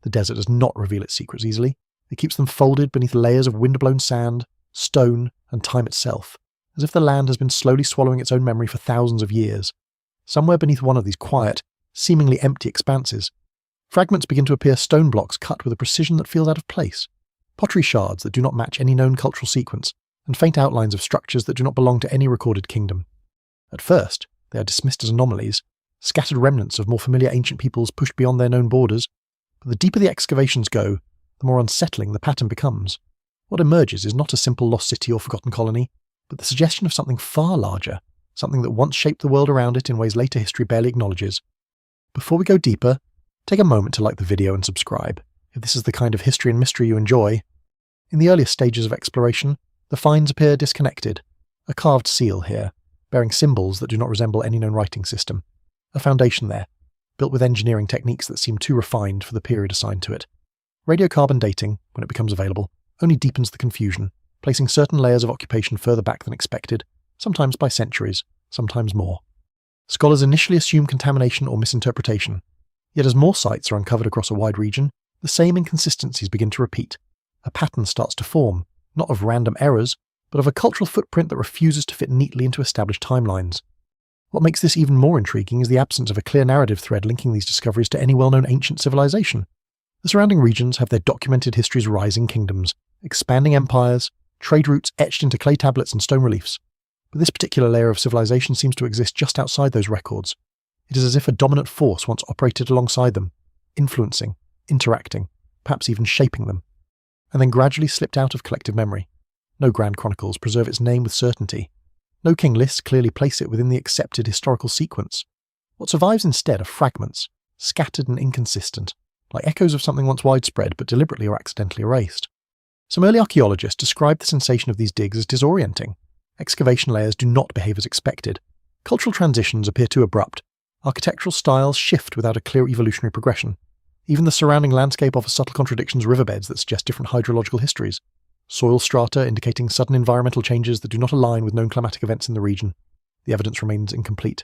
The desert does not reveal its secrets easily. It keeps them folded beneath layers of wind-blown sand, stone, and time itself, as if the land has been slowly swallowing its own memory for thousands of years. Somewhere beneath one of these quiet, seemingly empty expanses, fragments begin to appear, stone blocks cut with a precision that feels out of place, pottery shards that do not match any known cultural sequence, and faint outlines of structures that do not belong to any recorded kingdom. At first, they are dismissed as anomalies, scattered remnants of more familiar ancient peoples pushed beyond their known borders, but the deeper the excavations go, the more unsettling the pattern becomes. What emerges is not a simple lost city or forgotten colony, but the suggestion of something far larger, something that once shaped the world around it in ways later history barely acknowledges. Before we go deeper, take a moment to like the video and subscribe, if this is the kind of history and mystery you enjoy. In the earliest stages of exploration, the finds appear disconnected. A carved seal here, bearing symbols that do not resemble any known writing system. A foundation there, built with engineering techniques that seem too refined for the period assigned to it. Radiocarbon dating, when it becomes available, only deepens the confusion, placing certain layers of occupation further back than expected, sometimes by centuries, sometimes more. Scholars initially assume contamination or misinterpretation, yet as more sites are uncovered across a wide region, the same inconsistencies begin to repeat. A pattern starts to form, not of random errors, but of a cultural footprint that refuses to fit neatly into established timelines. What makes this even more intriguing is the absence of a clear narrative thread linking these discoveries to any well-known ancient civilization. The surrounding regions have their documented histories rising kingdoms, expanding empires, trade routes etched into clay tablets and stone reliefs. But this particular layer of civilization seems to exist just outside those records. It is as if a dominant force once operated alongside them, influencing, interacting, perhaps even shaping them, and then gradually slipped out of collective memory. No grand chronicles preserve its name with certainty. No king lists clearly place it within the accepted historical sequence. What survives instead are fragments, scattered and inconsistent, like echoes of something once widespread but deliberately or accidentally erased. Some early archaeologists describe the sensation of these digs as disorienting. Excavation layers do not behave as expected. Cultural transitions appear too abrupt. Architectural styles shift without a clear evolutionary progression. Even the surrounding landscape offers subtle contradictions, riverbeds that suggest different hydrological histories. Soil strata indicating sudden environmental changes that do not align with known climatic events in the region. The evidence remains incomplete.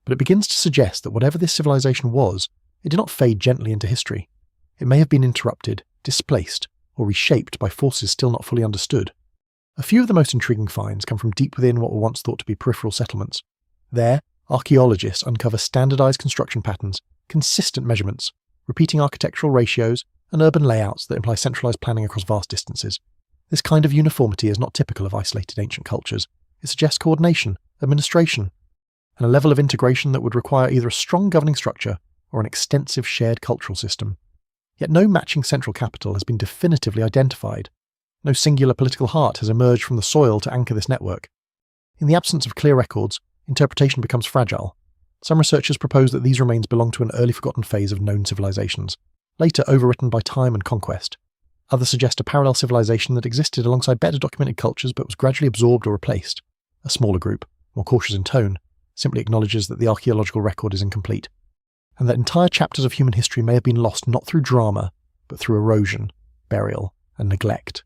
But it begins to suggest that whatever this civilization was, it did not fade gently into history. It may have been interrupted, displaced, or reshaped by forces still not fully understood. A few of the most intriguing finds come from deep within what were once thought to be peripheral settlements. There, archaeologists uncover standardized construction patterns, consistent measurements, repeating architectural ratios, and urban layouts that imply centralized planning across vast distances. This kind of uniformity is not typical of isolated ancient cultures. It suggests coordination, administration, and a level of integration that would require either a strong governing structure or an extensive shared cultural system. Yet no matching central capital has been definitively identified. No singular political heart has emerged from the soil to anchor this network. In the absence of clear records, interpretation becomes fragile. Some researchers propose that these remains belong to an early forgotten phase of known civilizations, later overwritten by time and conquest. Others suggest a parallel civilization that existed alongside better documented cultures but was gradually absorbed or replaced. A smaller group, more cautious in tone, simply acknowledges that the archaeological record is incomplete, and that entire chapters of human history may have been lost not through drama, but through erosion, burial, and neglect.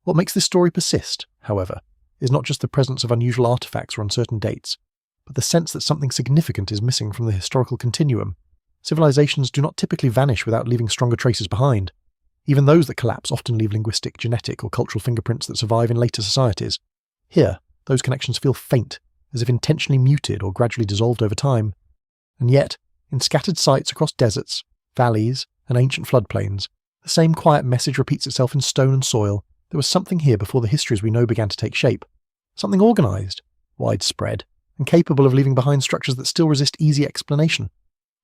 What makes this story persist, however, is not just the presence of unusual artifacts or uncertain dates, but the sense that something significant is missing from the historical continuum. Civilizations do not typically vanish without leaving stronger traces behind. Even those that collapse often leave linguistic, genetic, or cultural fingerprints that survive in later societies. Here, those connections feel faint, as if intentionally muted or gradually dissolved over time. And yet, in scattered sites across deserts, valleys, and ancient floodplains, the same quiet message repeats itself in stone and soil. There was something here before the histories we know began to take shape. Something organised, widespread, and capable of leaving behind structures that still resist easy explanation.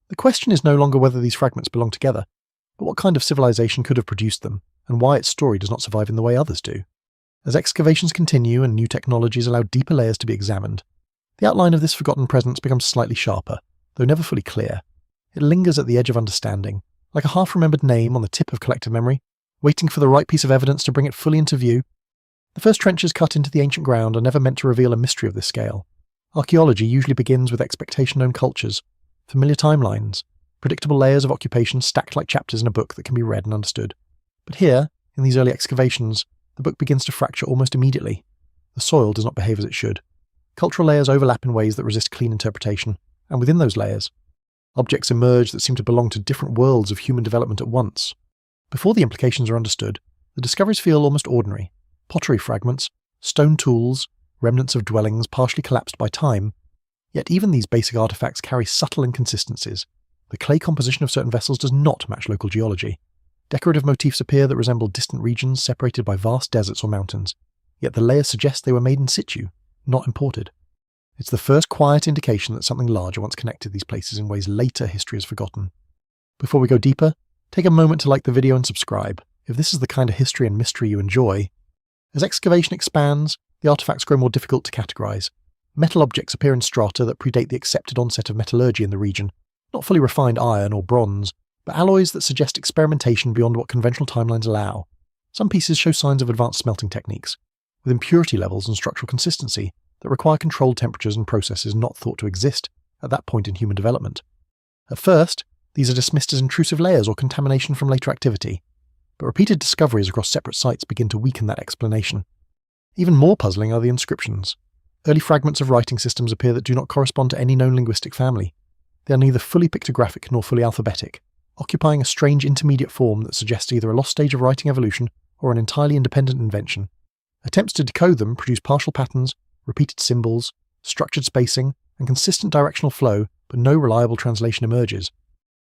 The question is no longer whether these fragments belong together, but what kind of civilization could have produced them, and why its story does not survive in the way others do. As excavations continue and new technologies allow deeper layers to be examined, the outline of this forgotten presence becomes slightly sharper, though never fully clear. It lingers at the edge of understanding, like a half-remembered name on the tip of collective memory, waiting for the right piece of evidence to bring it fully into view. The first trenches cut into the ancient ground are never meant to reveal a mystery of this scale. Archaeology usually begins with expectation-known cultures, familiar timelines, predictable layers of occupation stacked like chapters in a book that can be read and understood. But here, in these early excavations, the book begins to fracture almost immediately. The soil does not behave as it should. Cultural layers overlap in ways that resist clean interpretation, and within those layers, Objects emerge that seem to belong to different worlds of human development at once. Before the implications are understood, the discoveries feel almost ordinary. Pottery fragments, stone tools, remnants of dwellings partially collapsed by time. Yet even these basic artifacts carry subtle inconsistencies. The clay composition of certain vessels does not match local geology. Decorative motifs appear that resemble distant regions separated by vast deserts or mountains, yet the layers suggest they were made in situ, not imported. It's the first quiet indication that something larger once connected these places in ways later history has forgotten. Before we go deeper, take a moment to like the video and subscribe, if this is the kind of history and mystery you enjoy. As excavation expands, the artifacts grow more difficult to categorize. Metal objects appear in strata that predate the accepted onset of metallurgy in the region, not fully refined iron or bronze, but alloys that suggest experimentation beyond what conventional timelines allow. Some pieces show signs of advanced smelting techniques, with impurity levels and structural consistency that require controlled temperatures and processes not thought to exist at that point in human development. At first, these are dismissed as intrusive layers or contamination from later activity, but repeated discoveries across separate sites begin to weaken that explanation. Even more puzzling are the inscriptions. Early fragments of writing systems appear that do not correspond to any known linguistic family. They are neither fully pictographic nor fully alphabetic, occupying a strange intermediate form that suggests either a lost stage of writing evolution or an entirely independent invention. Attempts to decode them produce partial patterns, repeated symbols, structured spacing, and consistent directional flow, but no reliable translation emerges.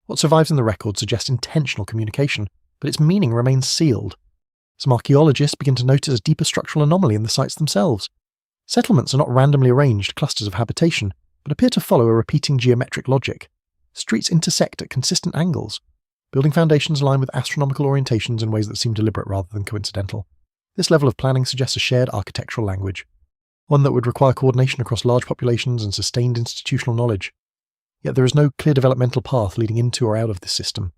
What survives in the record suggests intentional communication, but its meaning remains sealed. Some archaeologists begin to notice a deeper structural anomaly in the sites themselves. Settlements are not randomly arranged clusters of habitation, but appear to follow a repeating geometric logic. Streets intersect at consistent angles. Building foundations align with astronomical orientations in ways that seem deliberate rather than coincidental. This level of planning suggests a shared architectural language, one that would require coordination across large populations and sustained institutional knowledge. Yet there is no clear developmental path leading into or out of this system.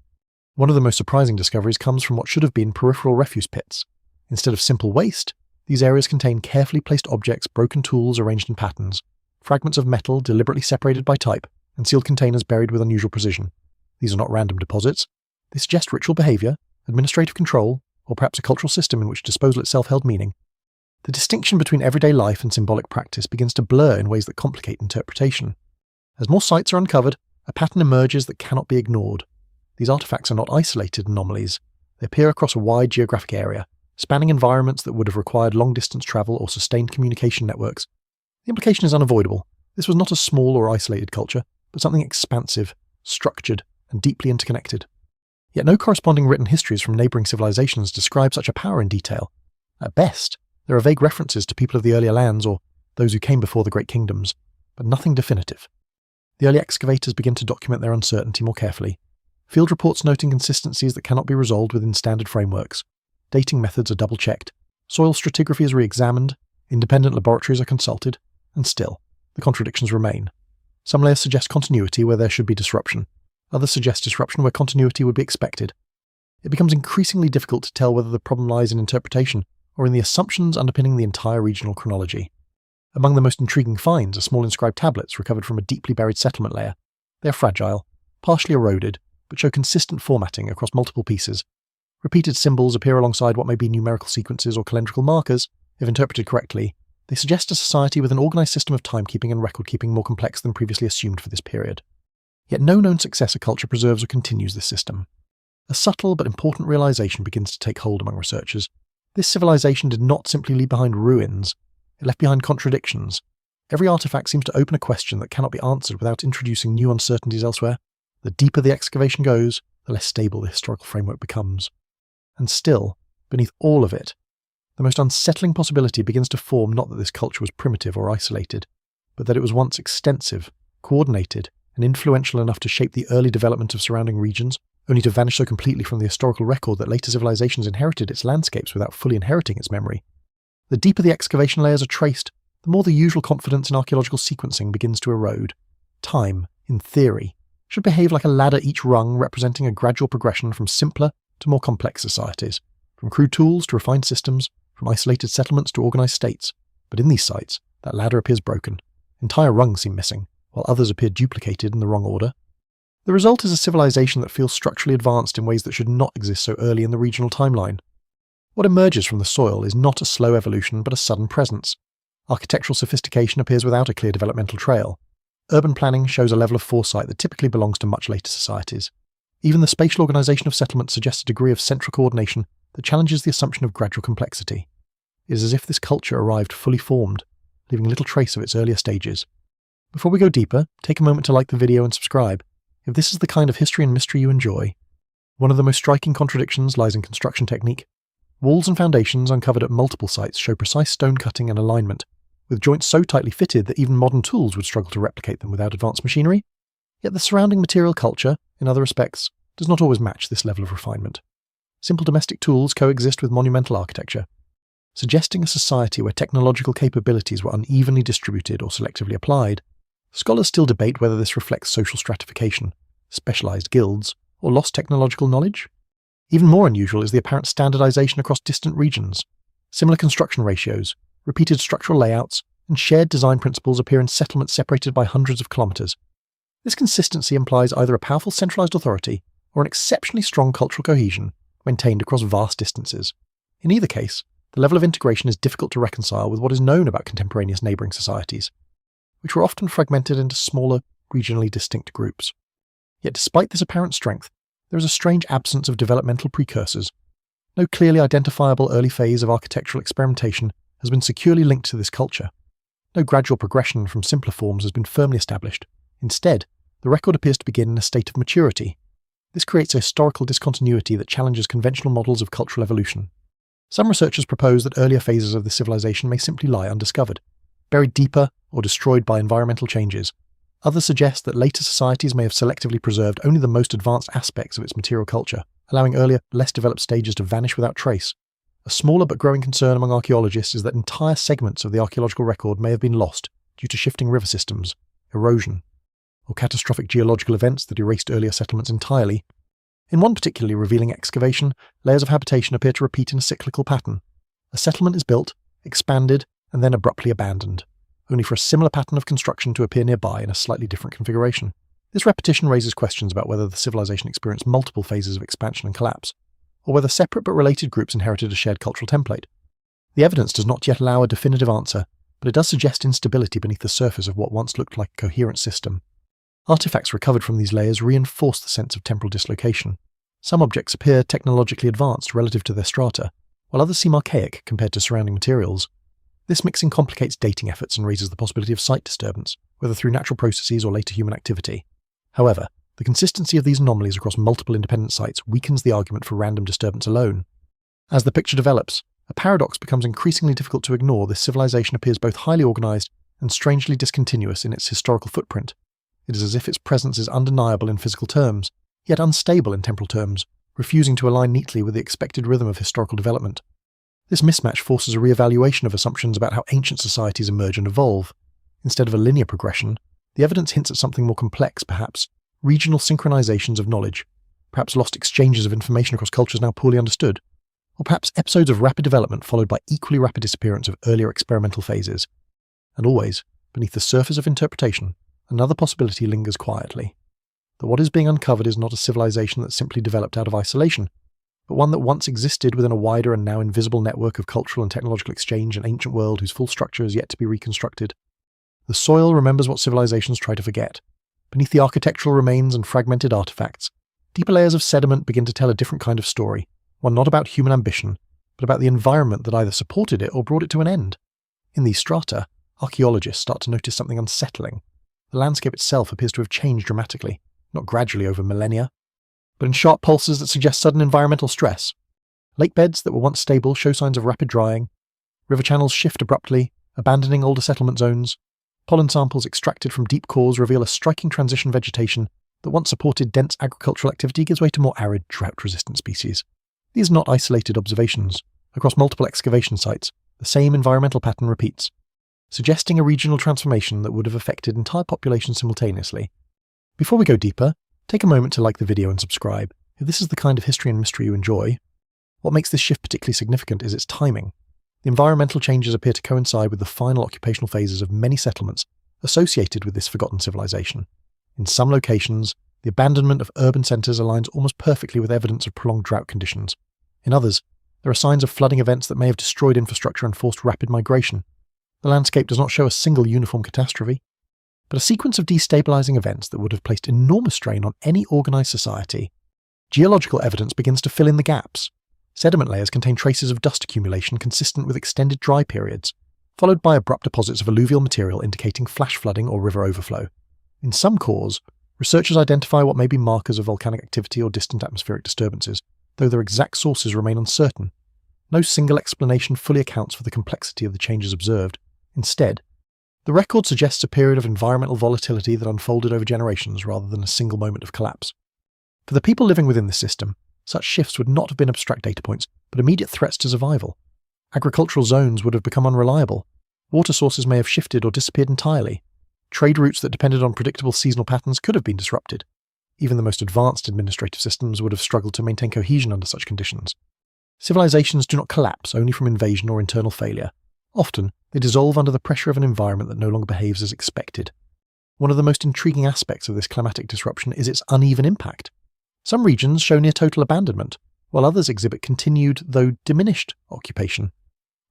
One of the most surprising discoveries comes from what should have been peripheral refuse pits. Instead of simple waste, these areas contain carefully placed objects, broken tools arranged in patterns, fragments of metal deliberately separated by type, and sealed containers buried with unusual precision. These are not random deposits. They suggest ritual behavior, administrative control, or perhaps a cultural system in which disposal itself held meaning. The distinction between everyday life and symbolic practice begins to blur in ways that complicate interpretation. As more sites are uncovered, a pattern emerges that cannot be ignored. These artifacts are not isolated anomalies. They appear across a wide geographic area, spanning environments that would have required long-distance travel or sustained communication networks. The implication is unavoidable. This was not a small or isolated culture, but something expansive, structured, and deeply interconnected. Yet no corresponding written histories from neighbouring civilizations describe such a power in detail. At best, there are vague references to people of the earlier lands or those who came before the great kingdoms, but nothing definitive. The early excavators begin to document their uncertainty more carefully. Field reports note inconsistencies that cannot be resolved within standard frameworks. Dating methods are double-checked. Soil stratigraphy is re-examined. Independent laboratories are consulted. And still, the contradictions remain. Some layers suggest continuity where there should be disruption. Others suggest disruption where continuity would be expected. It becomes increasingly difficult to tell whether the problem lies in interpretation or in the assumptions underpinning the entire regional chronology. Among the most intriguing finds are small inscribed tablets recovered from a deeply buried settlement layer. They are fragile, partially eroded, but show consistent formatting across multiple pieces. Repeated symbols appear alongside what may be numerical sequences or calendrical markers. If interpreted correctly, they suggest a society with an organised system of timekeeping and record-keeping more complex than previously assumed for this period. Yet no known successor culture preserves or continues this system. A subtle but important realisation begins to take hold among researchers. This civilization did not simply leave behind ruins, it left behind contradictions. Every artifact seems to open a question that cannot be answered without introducing new uncertainties elsewhere. The deeper the excavation goes, the less stable the historical framework becomes. And still, beneath all of it, the most unsettling possibility begins to form not that this culture was primitive or isolated, but that it was once extensive, coordinated, and influential enough to shape the early development of surrounding regions, only to vanish so completely from the historical record that later civilizations inherited its landscapes without fully inheriting its memory. The deeper the excavation layers are traced, the more the usual confidence in archaeological sequencing begins to erode. Time, in theory, should behave like a ladder, each rung representing a gradual progression from simpler to more complex societies, from crude tools to refined systems, from isolated settlements to organised states. But in these sites, that ladder appears broken. Entire rungs seem missing, while others appear duplicated in the wrong order. The result is a civilization that feels structurally advanced in ways that should not exist so early in the regional timeline. What emerges from the soil is not a slow evolution but a sudden presence. Architectural sophistication appears without a clear developmental trail. urban planning shows a level of foresight that typically belongs to much later societies. Even the spatial organisation of settlements suggests a degree of central coordination that challenges the assumption of gradual complexity. It is as if this culture arrived fully formed, leaving little trace of its earlier stages. Before we go deeper, take a moment to like the video and subscribe, if this is the kind of history and mystery you enjoy. One of the most striking contradictions lies in construction technique. Walls and foundations uncovered at multiple sites show precise stone cutting and alignment, with joints so tightly fitted that even modern tools would struggle to replicate them without advanced machinery. Yet the surrounding material culture, in other respects, does not always match this level of refinement. Simple domestic tools coexist with monumental architecture, suggesting a society where technological capabilities were unevenly distributed or selectively applied. Scholars still debate whether this reflects social stratification, specialized guilds, or lost technological knowledge. Even more unusual is the apparent standardization across distant regions. Similar construction ratios, repeated structural layouts, and shared design principles appear in settlements separated by hundreds of kilometers. This consistency implies either a powerful centralized authority or an exceptionally strong cultural cohesion maintained across vast distances. In either case, the level of integration is difficult to reconcile with what is known about contemporaneous neighbouring societies, which were often fragmented into smaller, regionally distinct groups. Yet despite this apparent strength, there is a strange absence of developmental precursors. No clearly identifiable early phase of architectural experimentation has been securely linked to this culture. No gradual progression from simpler forms has been firmly established. Instead, the record appears to begin in a state of maturity. This creates a historical discontinuity that challenges conventional models of cultural evolution. Some researchers propose that earlier phases of this civilization may simply lie undiscovered, buried deeper or destroyed by environmental changes. Others suggest that later societies may have selectively preserved only the most advanced aspects of its material culture, allowing earlier, less developed stages to vanish without trace. A smaller but growing concern among archaeologists is that entire segments of the archaeological record may have been lost due to shifting river systems, erosion, or catastrophic geological events that erased earlier settlements entirely. In one particularly revealing excavation, layers of habitation appear to repeat in a cyclical pattern. A settlement is built, expanded, and then abruptly abandoned, only for a similar pattern of construction to appear nearby in a slightly different configuration. This repetition raises questions about whether the civilization experienced multiple phases of expansion and collapse, or whether separate but related groups inherited a shared cultural template. The evidence does not yet allow a definitive answer, but it does suggest instability beneath the surface of what once looked like a coherent system. Artifacts recovered from these layers reinforce the sense of temporal dislocation. Some objects appear technologically advanced relative to their strata, while others seem archaic compared to surrounding materials. This mixing complicates dating efforts and raises the possibility of site disturbance, whether through natural processes or later human activity. However, the consistency of these anomalies across multiple independent sites weakens the argument for random disturbance alone. As the picture develops, a paradox becomes increasingly difficult to ignore. This civilization appears both highly organized and strangely discontinuous in its historical footprint. It is as if its presence is undeniable in physical terms, yet unstable in temporal terms, refusing to align neatly with the expected rhythm of historical development. This mismatch forces a re-evaluation of assumptions about how ancient societies emerge and evolve. Instead of a linear progression, the evidence hints at something more complex, perhaps regional synchronizations of knowledge, perhaps lost exchanges of information across cultures now poorly understood, or perhaps episodes of rapid development followed by equally rapid disappearance of earlier experimental phases. And always, beneath the surface of interpretation, another possibility lingers quietly. That what is being uncovered is not a civilization that simply developed out of isolation, but one that once existed within a wider and now invisible network of cultural and technological exchange, an ancient world whose full structure is yet to be reconstructed. The soil remembers what civilizations try to forget. Beneath the architectural remains and fragmented artifacts, deeper layers of sediment begin to tell a different kind of story, one not about human ambition, but about the environment that either supported it or brought it to an end. In these strata, archaeologists start to notice something unsettling. The landscape itself appears to have changed dramatically, not gradually over millennia, but in sharp pulses that suggest sudden environmental stress. Lake beds that were once stable show signs of rapid drying. River channels shift abruptly, abandoning older settlement zones. Pollen samples extracted from deep cores reveal a striking transition. Vegetation that once supported dense agricultural activity gives way to more arid, drought-resistant species. These are not isolated observations. Across multiple excavation sites, the same environmental pattern repeats, suggesting a regional transformation that would have affected entire populations simultaneously. Before we go deeper, take a moment to like the video and subscribe, if this is the kind of history and mystery you enjoy. What makes this shift particularly significant is its timing. The environmental changes appear to coincide with the final occupational phases of many settlements associated with this forgotten civilization. In some locations, the abandonment of urban centres aligns almost perfectly with evidence of prolonged drought conditions. In others, there are signs of flooding events that may have destroyed infrastructure and forced rapid migration. The landscape does not show a single uniform catastrophe. but a sequence of destabilizing events that would have placed enormous strain on any organized society. Geological evidence begins to fill in the gaps. Sediment layers contain traces of dust accumulation consistent with extended dry periods, followed by abrupt deposits of alluvial material indicating flash flooding or river overflow. In some cores, researchers identify what may be markers of volcanic activity or distant atmospheric disturbances, though their exact sources remain uncertain. No single explanation fully accounts for the complexity of the changes observed. Instead, the record suggests a period of environmental volatility that unfolded over generations rather than a single moment of collapse. For the people living within the system, such shifts would not have been abstract data points, but immediate threats to survival. Agricultural zones would have become unreliable. Water sources may have shifted or disappeared entirely. Trade routes that depended on predictable seasonal patterns could have been disrupted. Even the most advanced administrative systems would have struggled to maintain cohesion under such conditions. Civilizations do not collapse only from invasion or internal failure. Often, they dissolve under the pressure of an environment that no longer behaves as expected. One of the most intriguing aspects of this climatic disruption is its uneven impact. Some regions show near total abandonment, while others exhibit continued, though diminished, occupation.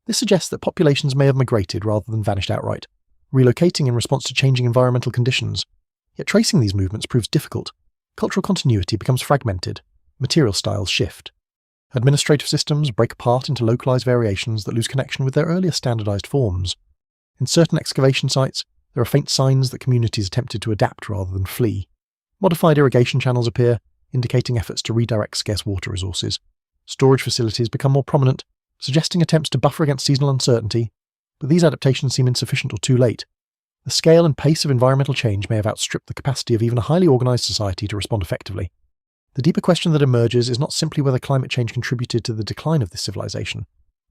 This suggests that populations may have migrated rather than vanished outright, relocating in response to changing environmental conditions. Yet tracing these movements proves difficult. Cultural continuity becomes fragmented. Material styles shift. Administrative systems break apart into localized variations that lose connection with their earlier standardized forms. In certain excavation sites, there are faint signs that communities attempted to adapt rather than flee. Modified irrigation channels appear, indicating efforts to redirect scarce water resources. Storage facilities become more prominent, suggesting attempts to buffer against seasonal uncertainty, but these adaptations seem insufficient or too late. The scale and pace of environmental change may have outstripped the capacity of even a highly organized society to respond effectively. The deeper question that emerges is not simply whether climate change contributed to the decline of this civilization,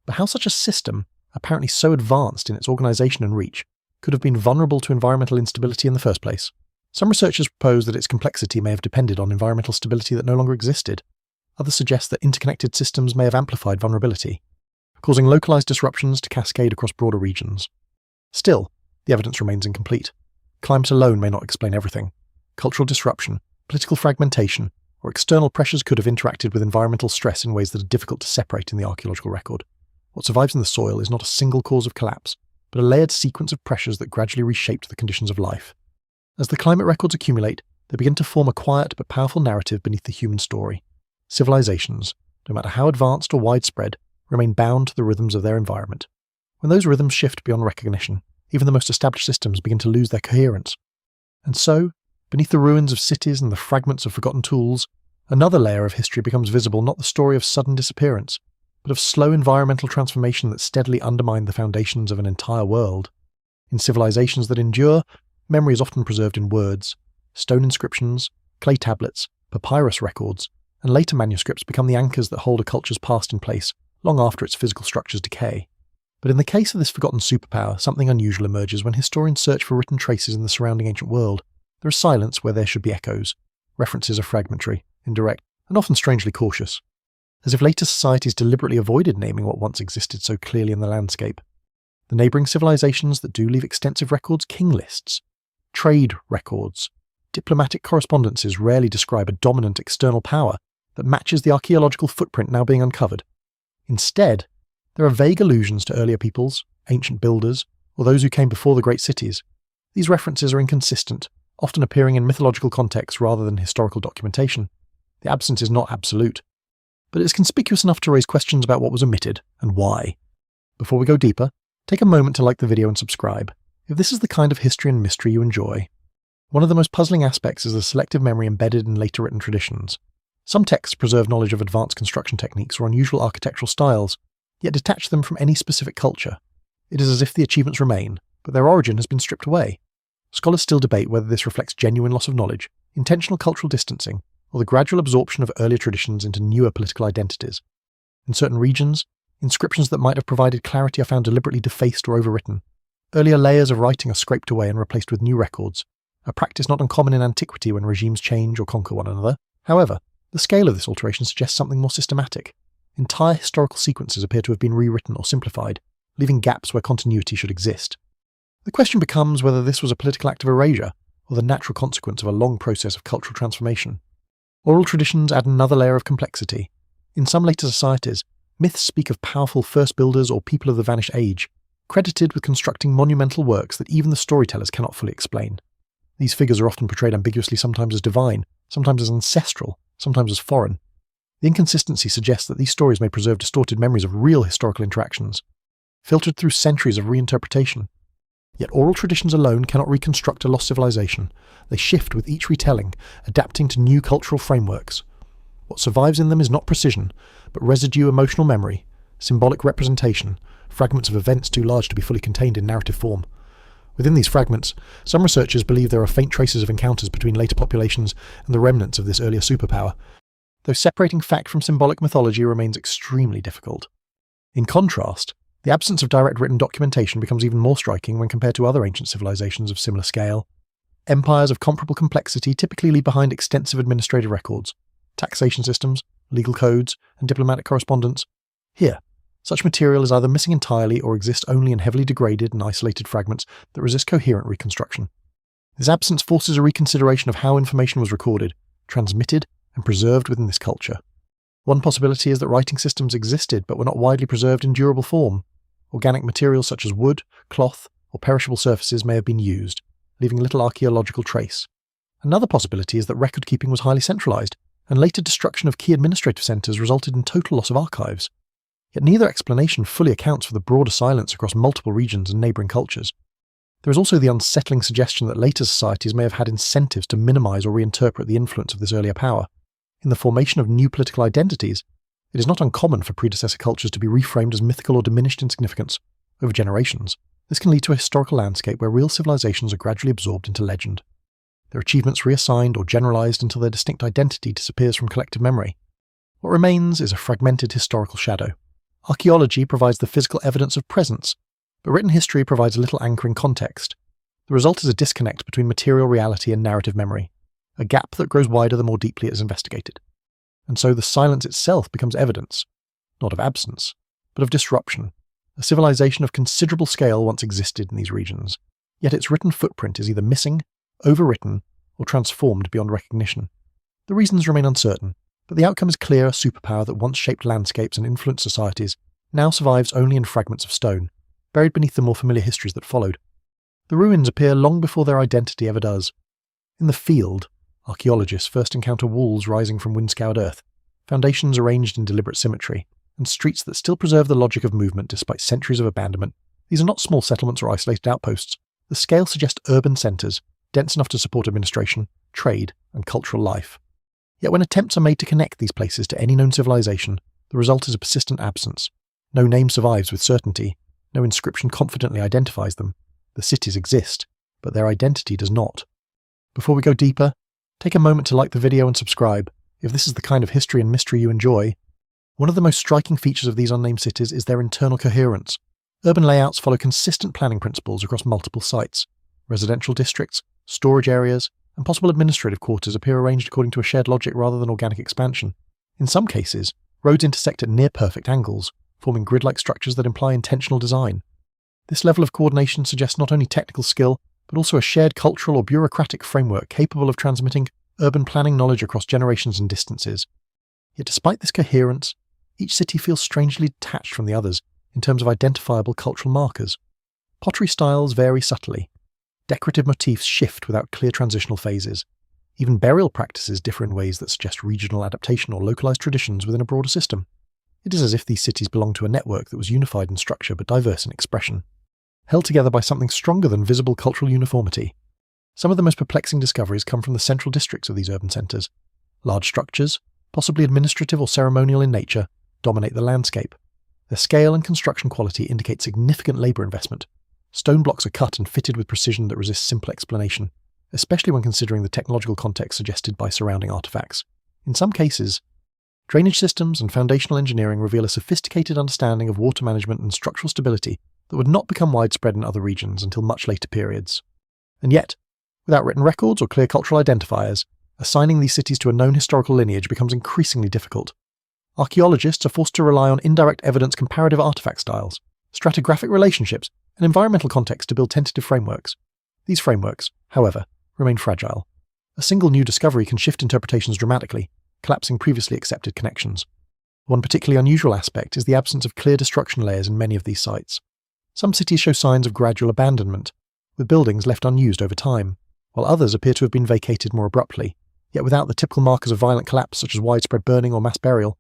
but how such a system, apparently so advanced in its organization and reach, could have been vulnerable to environmental instability in the first place. Some researchers propose that its complexity may have depended on environmental stability that no longer existed. Others suggest that interconnected systems may have amplified vulnerability, causing localized disruptions to cascade across broader regions. Still, the evidence remains incomplete. Climate alone may not explain everything. Cultural disruption, political fragmentation, or external pressures could have interacted with environmental stress in ways that are difficult to separate in the archaeological record. What survives in the soil is not a single cause of collapse, but a layered sequence of pressures that gradually reshaped the conditions of life. As the climate records accumulate, they begin to form a quiet but powerful narrative beneath the human story. Civilizations, no matter how advanced or widespread, remain bound to the rhythms of their environment. When those rhythms shift beyond recognition, even the most established systems begin to lose their coherence. And so, beneath the ruins of cities and the fragments of forgotten tools, another layer of history becomes visible, not the story of sudden disappearance, but of slow environmental transformation that steadily undermined the foundations of an entire world. In civilizations that endure, memory is often preserved in words. Stone inscriptions, clay tablets, papyrus records, and later manuscripts become the anchors that hold a culture's past in place, long after its physical structures decay. But in the case of this forgotten superpower, something unusual emerges when historians search for written traces in the surrounding ancient world. There is silence where there should be echoes. References are fragmentary, indirect, and often strangely cautious, as if later societies deliberately avoided naming what once existed so clearly in the landscape. The neighbouring civilizations that do leave extensive records, king lists, trade records, diplomatic correspondences rarely describe a dominant external power that matches the archaeological footprint now being uncovered. Instead, there are vague allusions to earlier peoples, ancient builders, or those who came before the great cities. These references are inconsistent, often appearing in mythological contexts rather than historical documentation. The absence is not absolute, but it is conspicuous enough to raise questions about what was omitted and why. Before we go deeper, take a moment to like the video and subscribe, if this is the kind of history and mystery you enjoy. One of the most puzzling aspects is the selective memory embedded in later written traditions. Some texts preserve knowledge of advanced construction techniques or unusual architectural styles, yet detach them from any specific culture. It is as if the achievements remain, but their origin has been stripped away. Scholars still debate whether this reflects genuine loss of knowledge, intentional cultural distancing, or the gradual absorption of earlier traditions into newer political identities. In certain regions, inscriptions that might have provided clarity are found deliberately defaced or overwritten. Earlier layers of writing are scraped away and replaced with new records, a practice not uncommon in antiquity when regimes change or conquer one another. However, the scale of this alteration suggests something more systematic. Entire historical sequences appear to have been rewritten or simplified, leaving gaps where continuity should exist. The question becomes whether this was a political act of erasure, or the natural consequence of a long process of cultural transformation. Oral traditions add another layer of complexity. In some later societies, myths speak of powerful first builders or people of the vanished age, credited with constructing monumental works that even the storytellers cannot fully explain. These figures are often portrayed ambiguously, sometimes as divine, sometimes as ancestral, sometimes as foreign. The inconsistency suggests that these stories may preserve distorted memories of real historical interactions, filtered through centuries of reinterpretation. Yet oral traditions alone cannot reconstruct a lost civilization. They shift with each retelling, adapting to new cultural frameworks. What survives in them is not precision, but residue emotional memory, symbolic representation, fragments of events too large to be fully contained in narrative form. Within these fragments, some researchers believe there are faint traces of encounters between later populations and the remnants of this earlier superpower, though separating fact from symbolic mythology remains extremely difficult. In contrast, the absence of direct written documentation becomes even more striking when compared to other ancient civilizations of similar scale. Empires of comparable complexity typically leave behind extensive administrative records, taxation systems, legal codes, and diplomatic correspondence. Here, such material is either missing entirely or exists only in heavily degraded and isolated fragments that resist coherent reconstruction. This absence forces a reconsideration of how information was recorded, transmitted, and preserved within this culture. One possibility is that writing systems existed but were not widely preserved in durable form. Organic materials such as wood, cloth, or perishable surfaces may have been used, leaving little archaeological trace. Another possibility is that record-keeping was highly centralized, and later destruction of key administrative centers resulted in total loss of archives. Yet neither explanation fully accounts for the broader silence across multiple regions and neighboring cultures. There is also the unsettling suggestion that later societies may have had incentives to minimize or reinterpret the influence of this earlier power. In the formation of new political identities, it is not uncommon for predecessor cultures to be reframed as mythical or diminished in significance. Over generations, this can lead to a historical landscape where real civilizations are gradually absorbed into legend. Their achievements reassigned or generalized until their distinct identity disappears from collective memory. What remains is a fragmented historical shadow. Archaeology provides the physical evidence of presence, but written history provides little anchoring context. The result is a disconnect between material reality and narrative memory, a gap that grows wider the more deeply it is investigated. And so the silence itself becomes evidence, not of absence, but of disruption. A civilization of considerable scale once existed in these regions, yet its written footprint is either missing, overwritten, or transformed beyond recognition. The reasons remain uncertain, but the outcome is clear: a superpower that once shaped landscapes and influenced societies now survives only in fragments of stone, buried beneath the more familiar histories that followed. The ruins appear long before their identity ever does. In the field, archaeologists first encounter walls rising from wind-scoured earth, foundations arranged in deliberate symmetry, and streets that still preserve the logic of movement despite centuries of abandonment. These are not small settlements or isolated outposts. The scale suggests urban centres, dense enough to support administration, trade, and cultural life. Yet when attempts are made to connect these places to any known civilization, the result is a persistent absence. No name survives with certainty, no inscription confidently identifies them. The cities exist, but their identity does not. Before we go deeper, take a moment to like the video and subscribe, if this is the kind of history and mystery you enjoy. One of the most striking features of these unnamed cities is their internal coherence. Urban layouts follow consistent planning principles across multiple sites. Residential districts, storage areas, and possible administrative quarters appear arranged according to a shared logic rather than organic expansion. In some cases, roads intersect at near-perfect angles, forming grid-like structures that imply intentional design. This level of coordination suggests not only technical skill, but also a shared cultural or bureaucratic framework capable of transmitting urban planning knowledge across generations and distances. Yet despite this coherence, each city feels strangely detached from the others in terms of identifiable cultural markers. Pottery styles vary subtly. Decorative motifs shift without clear transitional phases. Even burial practices differ in ways that suggest regional adaptation or localized traditions within a broader system. It is as if these cities belong to a network that was unified in structure but diverse in expression, held together by something stronger than visible cultural uniformity. Some of the most perplexing discoveries come from the central districts of these urban centres. Large structures, possibly administrative or ceremonial in nature, dominate the landscape. Their scale and construction quality indicate significant labour investment. Stone blocks are cut and fitted with precision that resists simple explanation, especially when considering the technological context suggested by surrounding artefacts. In some cases, drainage systems and foundational engineering reveal a sophisticated understanding of water management and structural stability that would not become widespread in other regions until much later periods. And yet, without written records or clear cultural identifiers, assigning these cities to a known historical lineage becomes increasingly difficult. Archaeologists are forced to rely on indirect evidence comparative artifact styles, stratigraphic relationships, and environmental context to build tentative frameworks. These frameworks, however, remain fragile. A single new discovery can shift interpretations dramatically, collapsing previously accepted connections. One particularly unusual aspect is the absence of clear destruction layers in many of these sites. Some cities show signs of gradual abandonment, with buildings left unused over time, while others appear to have been vacated more abruptly, yet without the typical markers of violent collapse such as widespread burning or mass burial.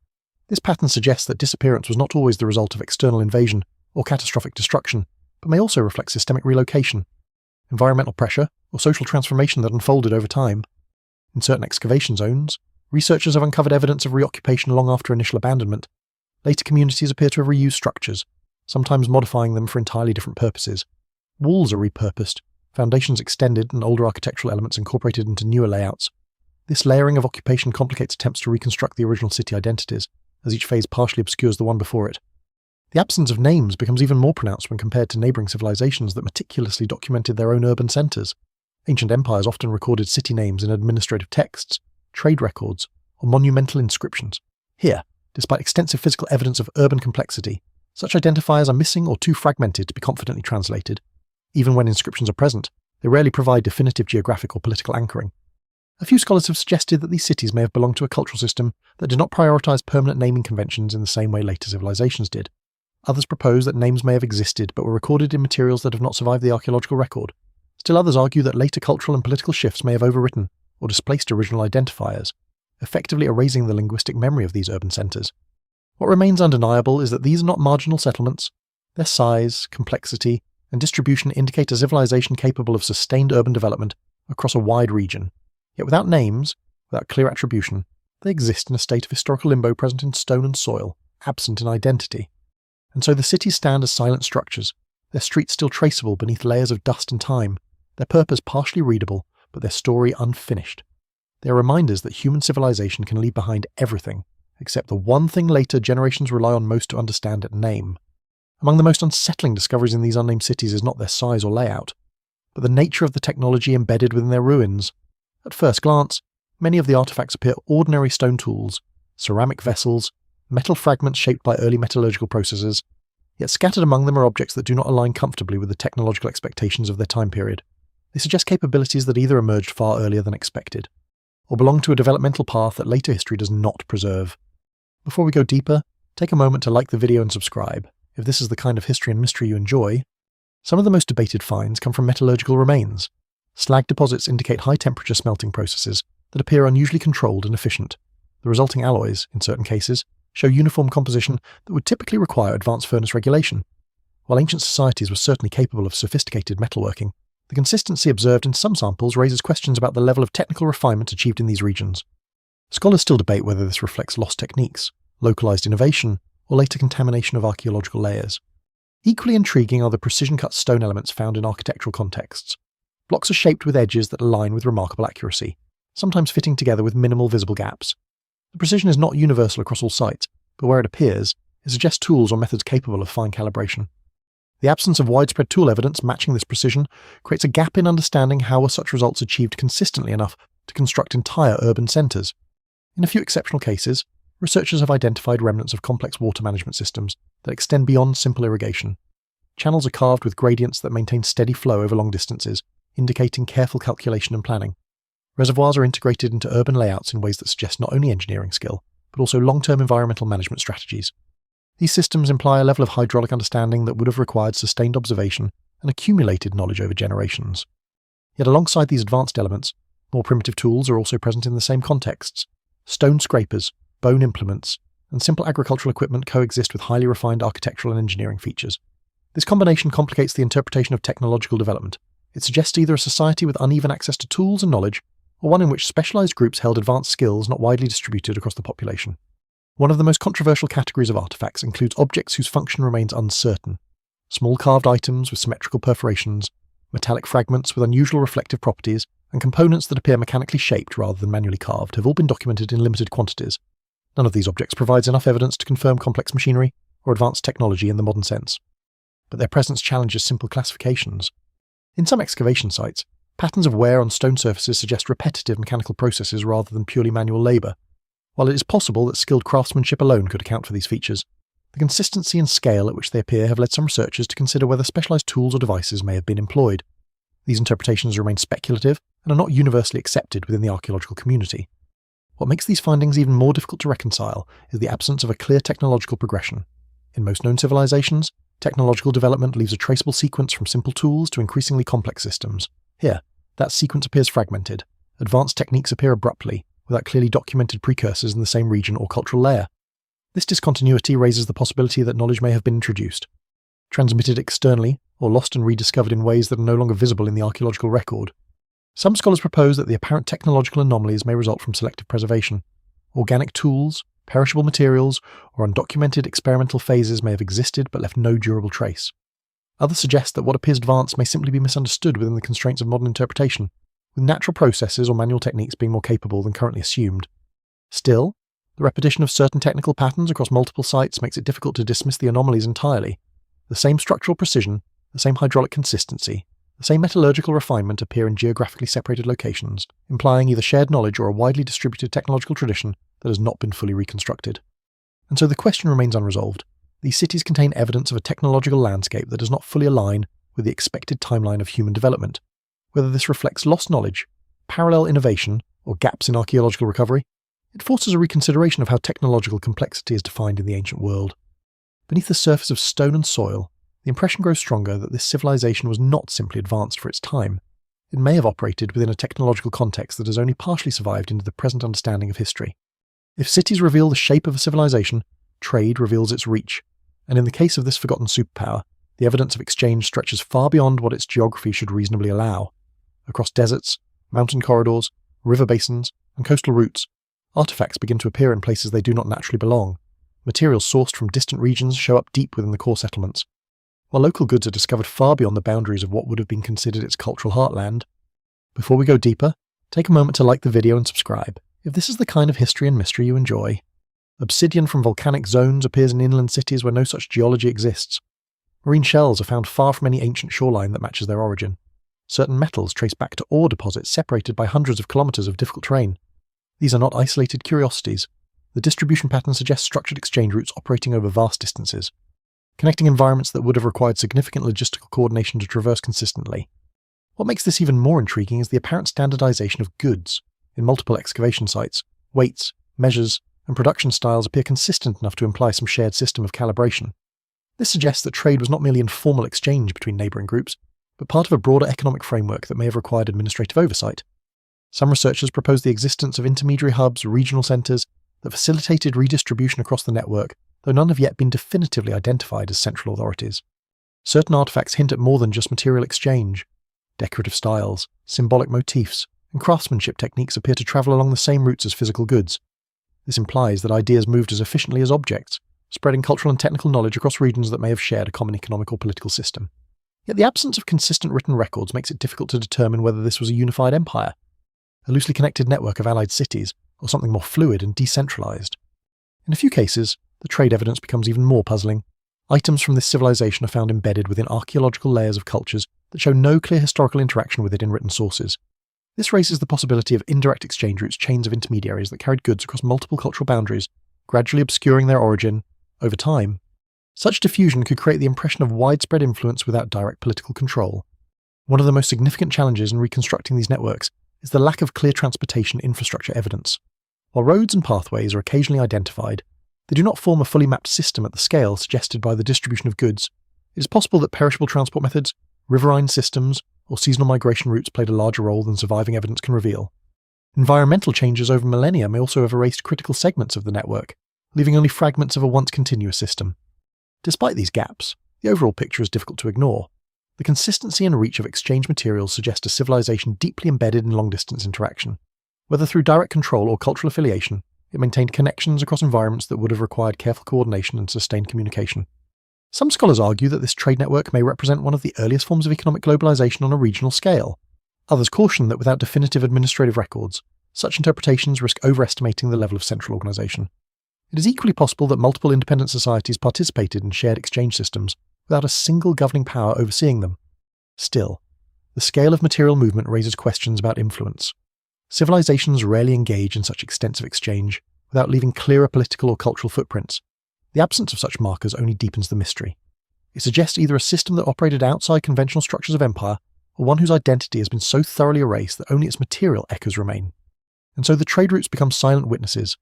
This pattern suggests that disappearance was not always the result of external invasion or catastrophic destruction, but may also reflect systemic relocation, environmental pressure, or social transformation that unfolded over time. In certain excavation zones, researchers have uncovered evidence of reoccupation long after initial abandonment. Later communities appear to have reused structures, sometimes modifying them for entirely different purposes. Walls are repurposed, foundations extended, and older architectural elements incorporated into newer layouts. This layering of occupation complicates attempts to reconstruct the original city identities, as each phase partially obscures the one before it. The absence of names becomes even more pronounced when compared to neighbouring civilizations that meticulously documented their own urban centres. Ancient empires often recorded city names in administrative texts, trade records, or monumental inscriptions. Here, despite extensive physical evidence of urban complexity, such identifiers are missing or too fragmented to be confidently translated. Even when inscriptions are present, they rarely provide definitive geographic or political anchoring. A few scholars have suggested that these cities may have belonged to a cultural system that did not prioritise permanent naming conventions in the same way later civilizations did. Others propose that names may have existed but were recorded in materials that have not survived the archaeological record. Still others argue that later cultural and political shifts may have overwritten or displaced original identifiers, effectively erasing the linguistic memory of these urban centres. What remains undeniable is that these are not marginal settlements. Their size, complexity, and distribution indicate a civilization capable of sustained urban development across a wide region. Yet without names, without clear attribution, they exist in a state of historical limbo present in stone and soil, absent in identity. And so the cities stand as silent structures, their streets still traceable beneath layers of dust and time, their purpose partially readable, but their story unfinished. They are reminders that human civilization can leave behind everything, except the one thing later generations rely on most to understand at name. Among the most unsettling discoveries in these unnamed cities is not their size or layout, but the nature of the technology embedded within their ruins. At first glance, many of the artifacts appear ordinary stone tools, ceramic vessels, metal fragments shaped by early metallurgical processes, yet scattered among them are objects that do not align comfortably with the technological expectations of their time period. They suggest capabilities that either emerged far earlier than expected, or belong to a developmental path that later history does not preserve. Before we go deeper, take a moment to like the video and subscribe, if this is the kind of history and mystery you enjoy. Some of the most debated finds come from metallurgical remains. Slag deposits indicate high-temperature smelting processes that appear unusually controlled and efficient. The resulting alloys, in certain cases, show uniform composition that would typically require advanced furnace regulation. While ancient societies were certainly capable of sophisticated metalworking, the consistency observed in some samples raises questions about the level of technical refinement achieved in these regions. Scholars still debate whether this reflects lost techniques, localized innovation, or later contamination of archaeological layers. Equally intriguing are the precision-cut stone elements found in architectural contexts. Blocks are shaped with edges that align with remarkable accuracy, sometimes fitting together with minimal visible gaps. The precision is not universal across all sites, but where it appears, it suggests tools or methods capable of fine calibration. The absence of widespread tool evidence matching this precision creates a gap in understanding how were such results achieved consistently enough to construct entire urban centres. In a few exceptional cases, researchers have identified remnants of complex water management systems that extend beyond simple irrigation. Channels are carved with gradients that maintain steady flow over long distances, indicating careful calculation and planning. Reservoirs are integrated into urban layouts in ways that suggest not only engineering skill, but also long-term environmental management strategies. These systems imply a level of hydraulic understanding that would have required sustained observation and accumulated knowledge over generations. Yet alongside these advanced elements, more primitive tools are also present in the same contexts. Stone scrapers, bone implements, and simple agricultural equipment coexist with highly refined architectural and engineering features. This combination complicates the interpretation of technological development. It suggests either a society with uneven access to tools and knowledge, or one in which specialized groups held advanced skills not widely distributed across the population. One of the most controversial categories of artifacts includes objects whose function remains uncertain. Small carved items with symmetrical perforations, metallic fragments with unusual reflective properties, and components that appear mechanically shaped rather than manually carved have all been documented in limited quantities. None of these objects provides enough evidence to confirm complex machinery or advanced technology in the modern sense. But their presence challenges simple classifications. In some excavation sites, patterns of wear on stone surfaces suggest repetitive mechanical processes rather than purely manual labour. While it is possible that skilled craftsmanship alone could account for these features, the consistency and scale at which they appear have led some researchers to consider whether specialised tools or devices may have been employed. These interpretations remain speculative and are not universally accepted within the archaeological community. What makes these findings even more difficult to reconcile is the absence of a clear technological progression. In most known civilizations, technological development leaves a traceable sequence from simple tools to increasingly complex systems. Here, that sequence appears fragmented. Advanced techniques appear abruptly, without clearly documented precursors in the same region or cultural layer. This discontinuity raises the possibility that knowledge may have been introduced, transmitted externally, or lost and rediscovered in ways that are no longer visible in the archaeological record. Some scholars propose that the apparent technological anomalies may result from selective preservation. Organic tools, perishable materials, or undocumented experimental phases may have existed but left no durable trace. Others suggest that what appears advanced may simply be misunderstood within the constraints of modern interpretation, with natural processes or manual techniques being more capable than currently assumed. Still, the repetition of certain technical patterns across multiple sites makes it difficult to dismiss the anomalies entirely. The same structural precision, the same hydraulic consistency, the same metallurgical refinement appear in geographically separated locations, implying either shared knowledge or a widely distributed technological tradition that has not been fully reconstructed. And so the question remains unresolved. These cities contain evidence of a technological landscape that does not fully align with the expected timeline of human development. Whether this reflects lost knowledge, parallel innovation, or gaps in archaeological recovery, it forces a reconsideration of how technological complexity is defined in the ancient world. Beneath the surface of stone and soil, the impression grows stronger that this civilization was not simply advanced for its time. It may have operated within a technological context that has only partially survived into the present understanding of history. If cities reveal the shape of a civilization, trade reveals its reach, and in the case of this forgotten superpower, the evidence of exchange stretches far beyond what its geography should reasonably allow. Across deserts, mountain corridors, river basins, and coastal routes, artifacts begin to appear in places they do not naturally belong. Materials sourced from distant regions show up deep within the core settlements, while local goods are discovered far beyond the boundaries of what would have been considered its cultural heartland. Before we go deeper, take a moment to like the video and subscribe, if this is the kind of history and mystery you enjoy. Obsidian from volcanic zones appears in inland cities where no such geology exists. Marine shells are found far from any ancient shoreline that matches their origin. Certain metals trace back to ore deposits separated by hundreds of kilometers of difficult terrain. These are not isolated curiosities. The distribution pattern suggests structured exchange routes operating over vast distances, connecting environments that would have required significant logistical coordination to traverse consistently. What makes this even more intriguing is the apparent standardization of goods. In multiple excavation sites, weights, measures, and production styles appear consistent enough to imply some shared system of calibration. This suggests that trade was not merely informal exchange between neighbouring groups, but part of a broader economic framework that may have required administrative oversight. Some researchers propose the existence of intermediary hubs, regional centres, that facilitated redistribution across the network, though none have yet been definitively identified as central authorities. Certain artefacts hint at more than just material exchange. Decorative styles, symbolic motifs, and craftsmanship techniques appear to travel along the same routes as physical goods. This implies that ideas moved as efficiently as objects, spreading cultural and technical knowledge across regions that may have shared a common economic or political system. Yet the absence of consistent written records makes it difficult to determine whether this was a unified empire, a loosely connected network of allied cities, or something more fluid and decentralized. In a few cases, the trade evidence becomes even more puzzling. Items from this civilization are found embedded within archaeological layers of cultures that show no clear historical interaction with it in written sources. This raises the possibility of indirect exchange routes, chains of intermediaries that carried goods across multiple cultural boundaries, gradually obscuring their origin over time. Such diffusion could create the impression of widespread influence without direct political control. One of the most significant challenges in reconstructing these networks is the lack of clear transportation infrastructure evidence. While roads and pathways are occasionally identified, they do not form a fully mapped system at the scale suggested by the distribution of goods. It is possible that perishable transport methods, riverine systems, or seasonal migration routes played a larger role than surviving evidence can reveal. Environmental changes over millennia may also have erased critical segments of the network, leaving only fragments of a once continuous system. Despite these gaps, the overall picture is difficult to ignore. The consistency and reach of exchange materials suggest a civilization deeply embedded in long-distance interaction. Whether through direct control or cultural affiliation, it maintained connections across environments that would have required careful coordination and sustained communication. Some scholars argue that this trade network may represent one of the earliest forms of economic globalization on a regional scale. Others caution that without definitive administrative records, such interpretations risk overestimating the level of central organization. It is equally possible that multiple independent societies participated in shared exchange systems without a single governing power overseeing them. Still, the scale of material movement raises questions about influence. Civilizations rarely engage in such extensive exchange without leaving clearer political or cultural footprints. The absence of such markers only deepens the mystery. It suggests either a system that operated outside conventional structures of empire, or one whose identity has been so thoroughly erased that only its material echoes remain. And so the trade routes become silent witnesses.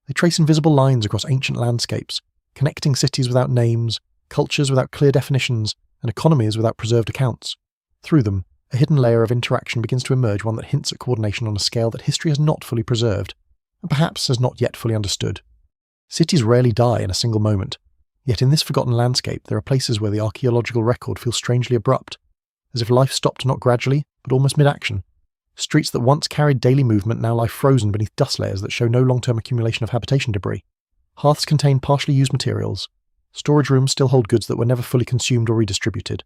They trace invisible lines across ancient landscapes, connecting cities without names, cultures without clear definitions, and economies without preserved accounts. Through them, a hidden layer of interaction begins to emerge, one that hints at coordination on a scale that history has not fully preserved, and perhaps has not yet fully understood. Cities rarely die in a single moment, yet in this forgotten landscape there are places where the archaeological record feels strangely abrupt, as if life stopped not gradually, but almost mid-action. Streets that once carried daily movement now lie frozen beneath dust layers that show no long-term accumulation of habitation debris. Hearths contain partially used materials. Storage rooms still hold goods that were never fully consumed or redistributed.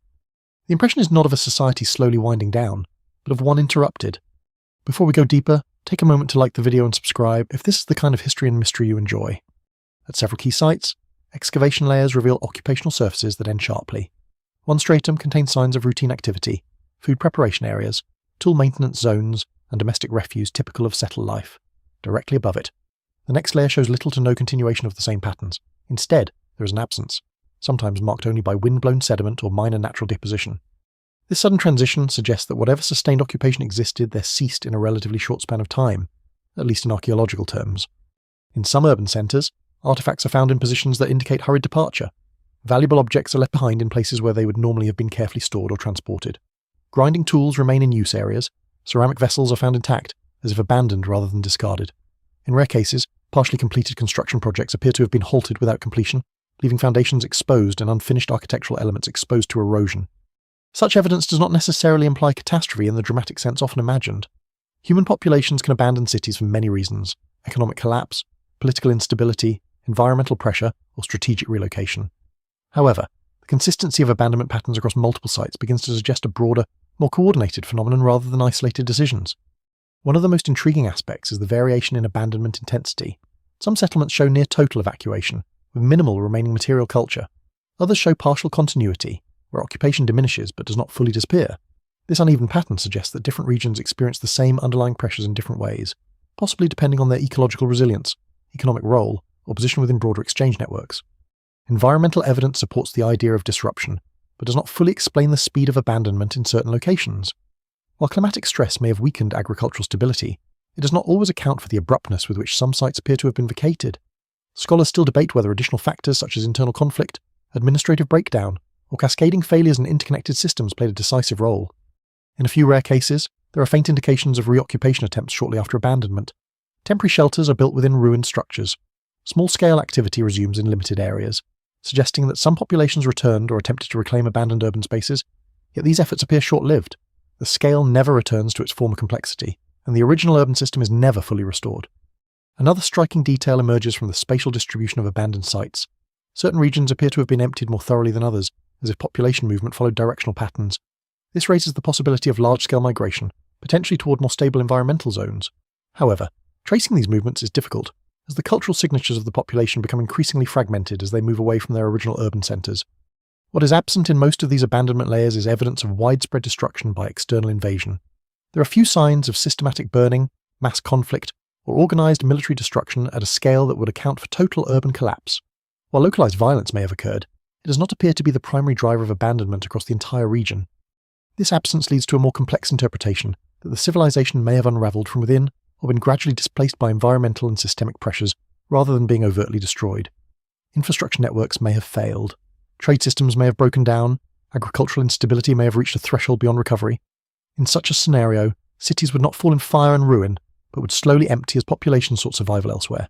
The impression is not of a society slowly winding down, but of one interrupted. Before we go deeper, take a moment to like the video and subscribe if this is the kind of history and mystery you enjoy. At several key sites, excavation layers reveal occupational surfaces that end sharply. One stratum contains signs of routine activity, food preparation areas, tool maintenance zones, and domestic refuse typical of settled life. Directly above it, the next layer shows little to no continuation of the same patterns. Instead, there is an absence, sometimes marked only by wind-blown sediment or minor natural deposition. This sudden transition suggests that whatever sustained occupation existed there ceased in a relatively short span of time, at least in archaeological terms. In some urban centres, artefacts are found in positions that indicate hurried departure. Valuable objects are left behind in places where they would normally have been carefully stored or transported. Grinding tools remain in use areas. Ceramic vessels are found intact, as if abandoned rather than discarded. In rare cases, partially completed construction projects appear to have been halted without completion, leaving foundations exposed and unfinished architectural elements exposed to erosion. Such evidence does not necessarily imply catastrophe in the dramatic sense often imagined. Human populations can abandon cities for many reasons: economic collapse, political instability, environmental pressure, or strategic relocation. However, the consistency of abandonment patterns across multiple sites begins to suggest a broader, more coordinated phenomenon rather than isolated decisions. One of the most intriguing aspects is the variation in abandonment intensity. Some settlements show near total evacuation, with minimal remaining material culture. Others show partial continuity, where occupation diminishes but does not fully disappear. This uneven pattern suggests that different regions experience the same underlying pressures in different ways, possibly depending on their ecological resilience, economic role, or position within broader exchange networks. Environmental evidence supports the idea of disruption, but does not fully explain the speed of abandonment in certain locations. While climatic stress may have weakened agricultural stability, it does not always account for the abruptness with which some sites appear to have been vacated. Scholars still debate whether additional factors such as internal conflict, administrative breakdown, or cascading failures in interconnected systems played a decisive role. In a few rare cases, there are faint indications of reoccupation attempts shortly after abandonment. Temporary shelters are built within ruined structures. Small-scale activity resumes in limited areas, suggesting that some populations returned or attempted to reclaim abandoned urban spaces, yet these efforts appear short-lived. The scale never returns to its former complexity, and the original urban system is never fully restored. Another striking detail emerges from the spatial distribution of abandoned sites. Certain regions appear to have been emptied more thoroughly than others, as if population movement followed directional patterns. This raises the possibility of large-scale migration, potentially toward more stable environmental zones. However, tracing these movements is difficult, as the cultural signatures of the population become increasingly fragmented as they move away from their original urban centres. What is absent in most of these abandonment layers is evidence of widespread destruction by external invasion. There are few signs of systematic burning, mass conflict, or organised military destruction at a scale that would account for total urban collapse. While localised violence may have occurred, it does not appear to be the primary driver of abandonment across the entire region. This absence leads to a more complex interpretation that the civilization may have unravelled from within or been gradually displaced by environmental and systemic pressures rather than being overtly destroyed. Infrastructure networks may have failed. Trade systems may have broken down. Agricultural instability may have reached a threshold beyond recovery. In such a scenario, cities would not fall in fire and ruin, but would slowly empty as populations sought survival elsewhere.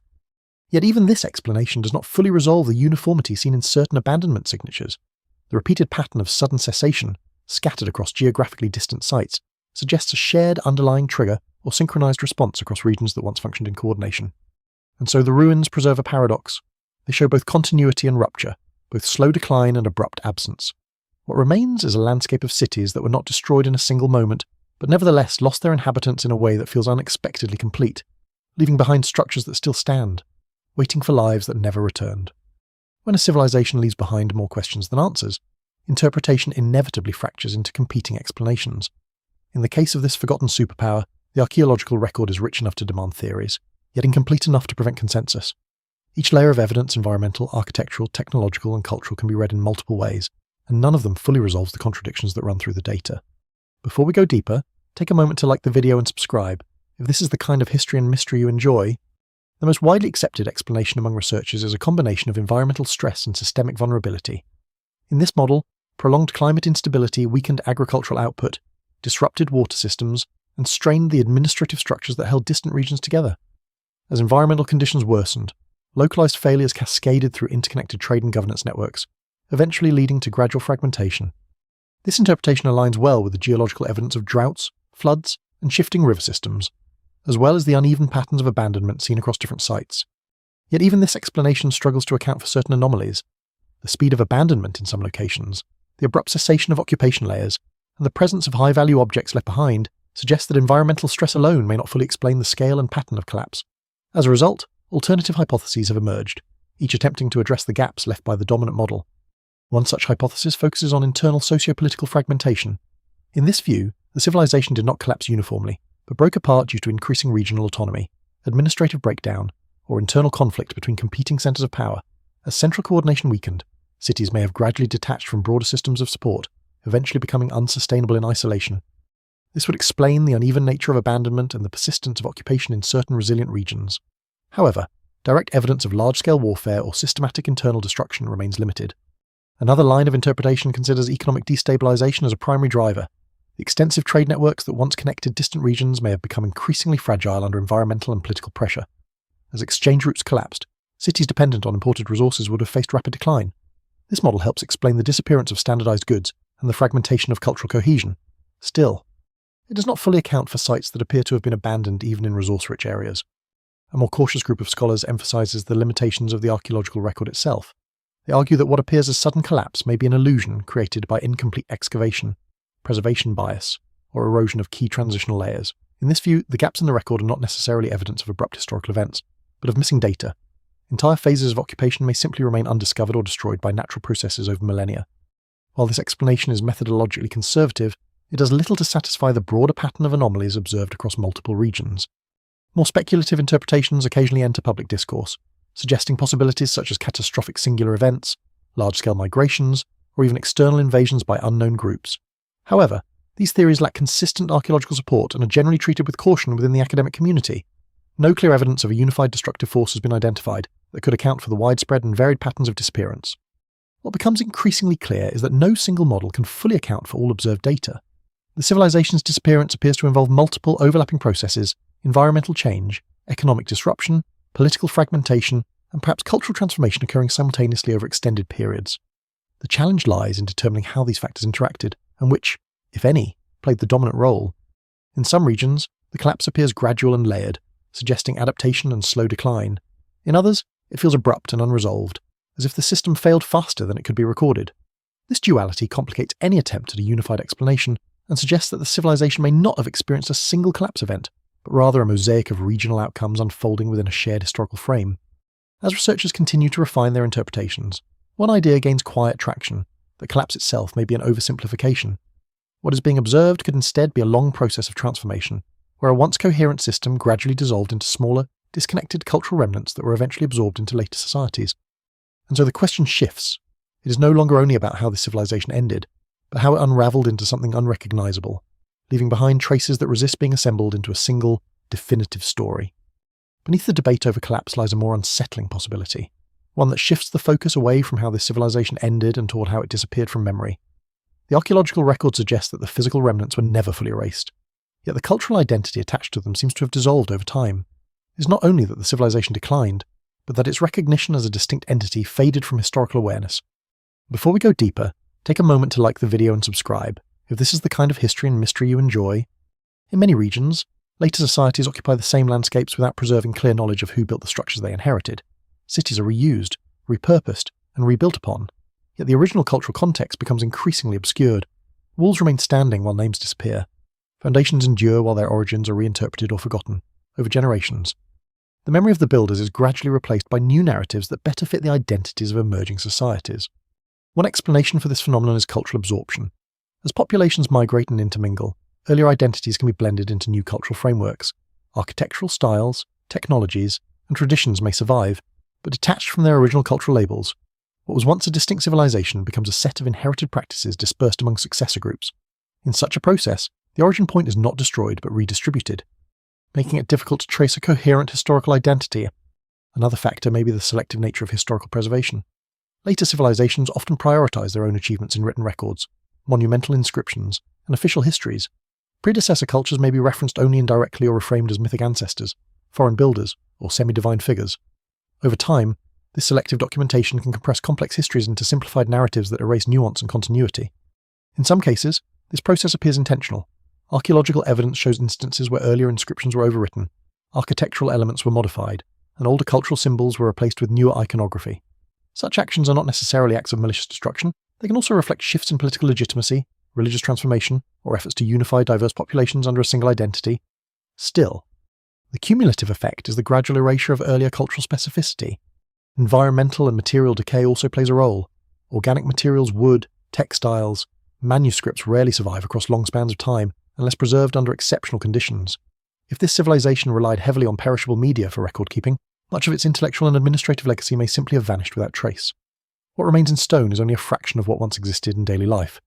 Yet even this explanation does not fully resolve the uniformity seen in certain abandonment signatures. The repeated pattern of sudden cessation, scattered across geographically distant sites, suggests a shared underlying trigger or synchronized response across regions that once functioned in coordination. And so the ruins preserve a paradox. They show both continuity and rupture, both slow decline and abrupt absence. What remains is a landscape of cities that were not destroyed in a single moment, but nevertheless lost their inhabitants in a way that feels unexpectedly complete, leaving behind structures that still stand, waiting for lives that never returned. When a civilization leaves behind more questions than answers, interpretation inevitably fractures into competing explanations. In the case of this forgotten superpower, the archaeological record is rich enough to demand theories, yet incomplete enough to prevent consensus. Each layer of evidence, environmental, architectural, technological, and cultural, can be read in multiple ways, and none of them fully resolves the contradictions that run through the data. Before we go deeper, take a moment to like the video and subscribe. If this is the kind of history and mystery you enjoy, the most widely accepted explanation among researchers is a combination of environmental stress and systemic vulnerability. In this model, prolonged climate instability weakened agricultural output, disrupted water systems, and strained the administrative structures that held distant regions together. As environmental conditions worsened, localized failures cascaded through interconnected trade and governance networks, eventually leading to gradual fragmentation. This interpretation aligns well with the geological evidence of droughts, floods, and shifting river systems, as well as the uneven patterns of abandonment seen across different sites. Yet even this explanation struggles to account for certain anomalies. The speed of abandonment in some locations, the abrupt cessation of occupation layers, and the presence of high-value objects left behind suggest that environmental stress alone may not fully explain the scale and pattern of collapse. As a result, alternative hypotheses have emerged, each attempting to address the gaps left by the dominant model. One such hypothesis focuses on internal socio-political fragmentation. In this view, the civilization did not collapse uniformly, but broke apart due to increasing regional autonomy, administrative breakdown, or internal conflict between competing centres of power. As central coordination weakened, cities may have gradually detached from broader systems of support, eventually becoming unsustainable in isolation. This would explain the uneven nature of abandonment and the persistence of occupation in certain resilient regions. However, direct evidence of large-scale warfare or systematic internal destruction remains limited. Another line of interpretation considers economic destabilization as a primary driver. The extensive trade networks that once connected distant regions may have become increasingly fragile under environmental and political pressure. As exchange routes collapsed, cities dependent on imported resources would have faced rapid decline. This model helps explain the disappearance of standardized goods and the fragmentation of cultural cohesion. Still, it does not fully account for sites that appear to have been abandoned even in resource-rich areas. A more cautious group of scholars emphasizes the limitations of the archaeological record itself. They argue that what appears as sudden collapse may be an illusion created by incomplete excavation, preservation bias, or erosion of key transitional layers. In this view, the gaps in the record are not necessarily evidence of abrupt historical events, but of missing data. Entire phases of occupation may simply remain undiscovered or destroyed by natural processes over millennia. While this explanation is methodologically conservative, it does little to satisfy the broader pattern of anomalies observed across multiple regions. More speculative interpretations occasionally enter public discourse, suggesting possibilities such as catastrophic singular events, large-scale migrations, or even external invasions by unknown groups. However, these theories lack consistent archaeological support and are generally treated with caution within the academic community. No clear evidence of a unified destructive force has been identified that could account for the widespread and varied patterns of disappearance. What becomes increasingly clear is that no single model can fully account for all observed data. The civilization's disappearance appears to involve multiple overlapping processes: environmental change, economic disruption, political fragmentation, and perhaps cultural transformation occurring simultaneously over extended periods. The challenge lies in determining how these factors interacted, and which, if any, played the dominant role. In some regions, the collapse appears gradual and layered, suggesting adaptation and slow decline. In others, it feels abrupt and unresolved, as if the system failed faster than it could be recorded. This duality complicates any attempt at a unified explanation and suggests that the civilization may not have experienced a single collapse event, but rather a mosaic of regional outcomes unfolding within a shared historical frame. As researchers continue to refine their interpretations, one idea gains quiet traction: that collapse itself may be an oversimplification. What is being observed could instead be a long process of transformation, where a once coherent system gradually dissolved into smaller, disconnected cultural remnants that were eventually absorbed into later societies. And so the question shifts. It is no longer only about how this civilization ended, but how it unraveled into something unrecognizable, leaving behind traces that resist being assembled into a single, definitive story. Beneath the debate over collapse lies a more unsettling possibility, one that shifts the focus away from how this civilization ended and toward how it disappeared from memory. The archaeological record suggests that the physical remnants were never fully erased, yet the cultural identity attached to them seems to have dissolved over time. It is not only that the civilization declined, but that its recognition as a distinct entity faded from historical awareness. Before we go deeper, take a moment to like the video and subscribe, if this is the kind of history and mystery you enjoy. In many regions, later societies occupy the same landscapes without preserving clear knowledge of who built the structures they inherited. Cities are reused, repurposed, and rebuilt upon, yet the original cultural context becomes increasingly obscured. Walls remain standing while names disappear. Foundations endure while their origins are reinterpreted or forgotten, over generations. The memory of the builders is gradually replaced by new narratives that better fit the identities of emerging societies. One explanation for this phenomenon is cultural absorption. As populations migrate and intermingle, earlier identities can be blended into new cultural frameworks. Architectural styles, technologies, and traditions may survive, but detached from their original cultural labels. What was once a distinct civilization becomes a set of inherited practices dispersed among successor groups. In such a process, the origin point is not destroyed but redistributed, making it difficult to trace a coherent historical identity. Another factor may be the selective nature of historical preservation. Later civilizations often prioritize their own achievements in written records, monumental inscriptions, and official histories, Predecessor cultures may be referenced only indirectly or reframed as mythic ancestors, foreign builders, or semi-divine figures. Over time, this selective documentation can compress complex histories into simplified narratives that erase nuance and continuity. In some cases, this process appears intentional. Archaeological evidence shows instances where earlier inscriptions were overwritten, architectural elements were modified, and older cultural symbols were replaced with newer iconography. Such actions are not necessarily acts of malicious destruction. They can also reflect shifts in political legitimacy, religious transformation, or efforts to unify diverse populations under a single identity. Still, the cumulative effect is the gradual erasure of earlier cultural specificity. Environmental and material decay also plays a role. Organic materials, wood, textiles, manuscripts rarely survive across long spans of time unless preserved under exceptional conditions. If this civilization relied heavily on perishable media for record keeping, much of its intellectual and administrative legacy may simply have vanished without trace. What remains in stone is only a fraction of what once existed in daily life.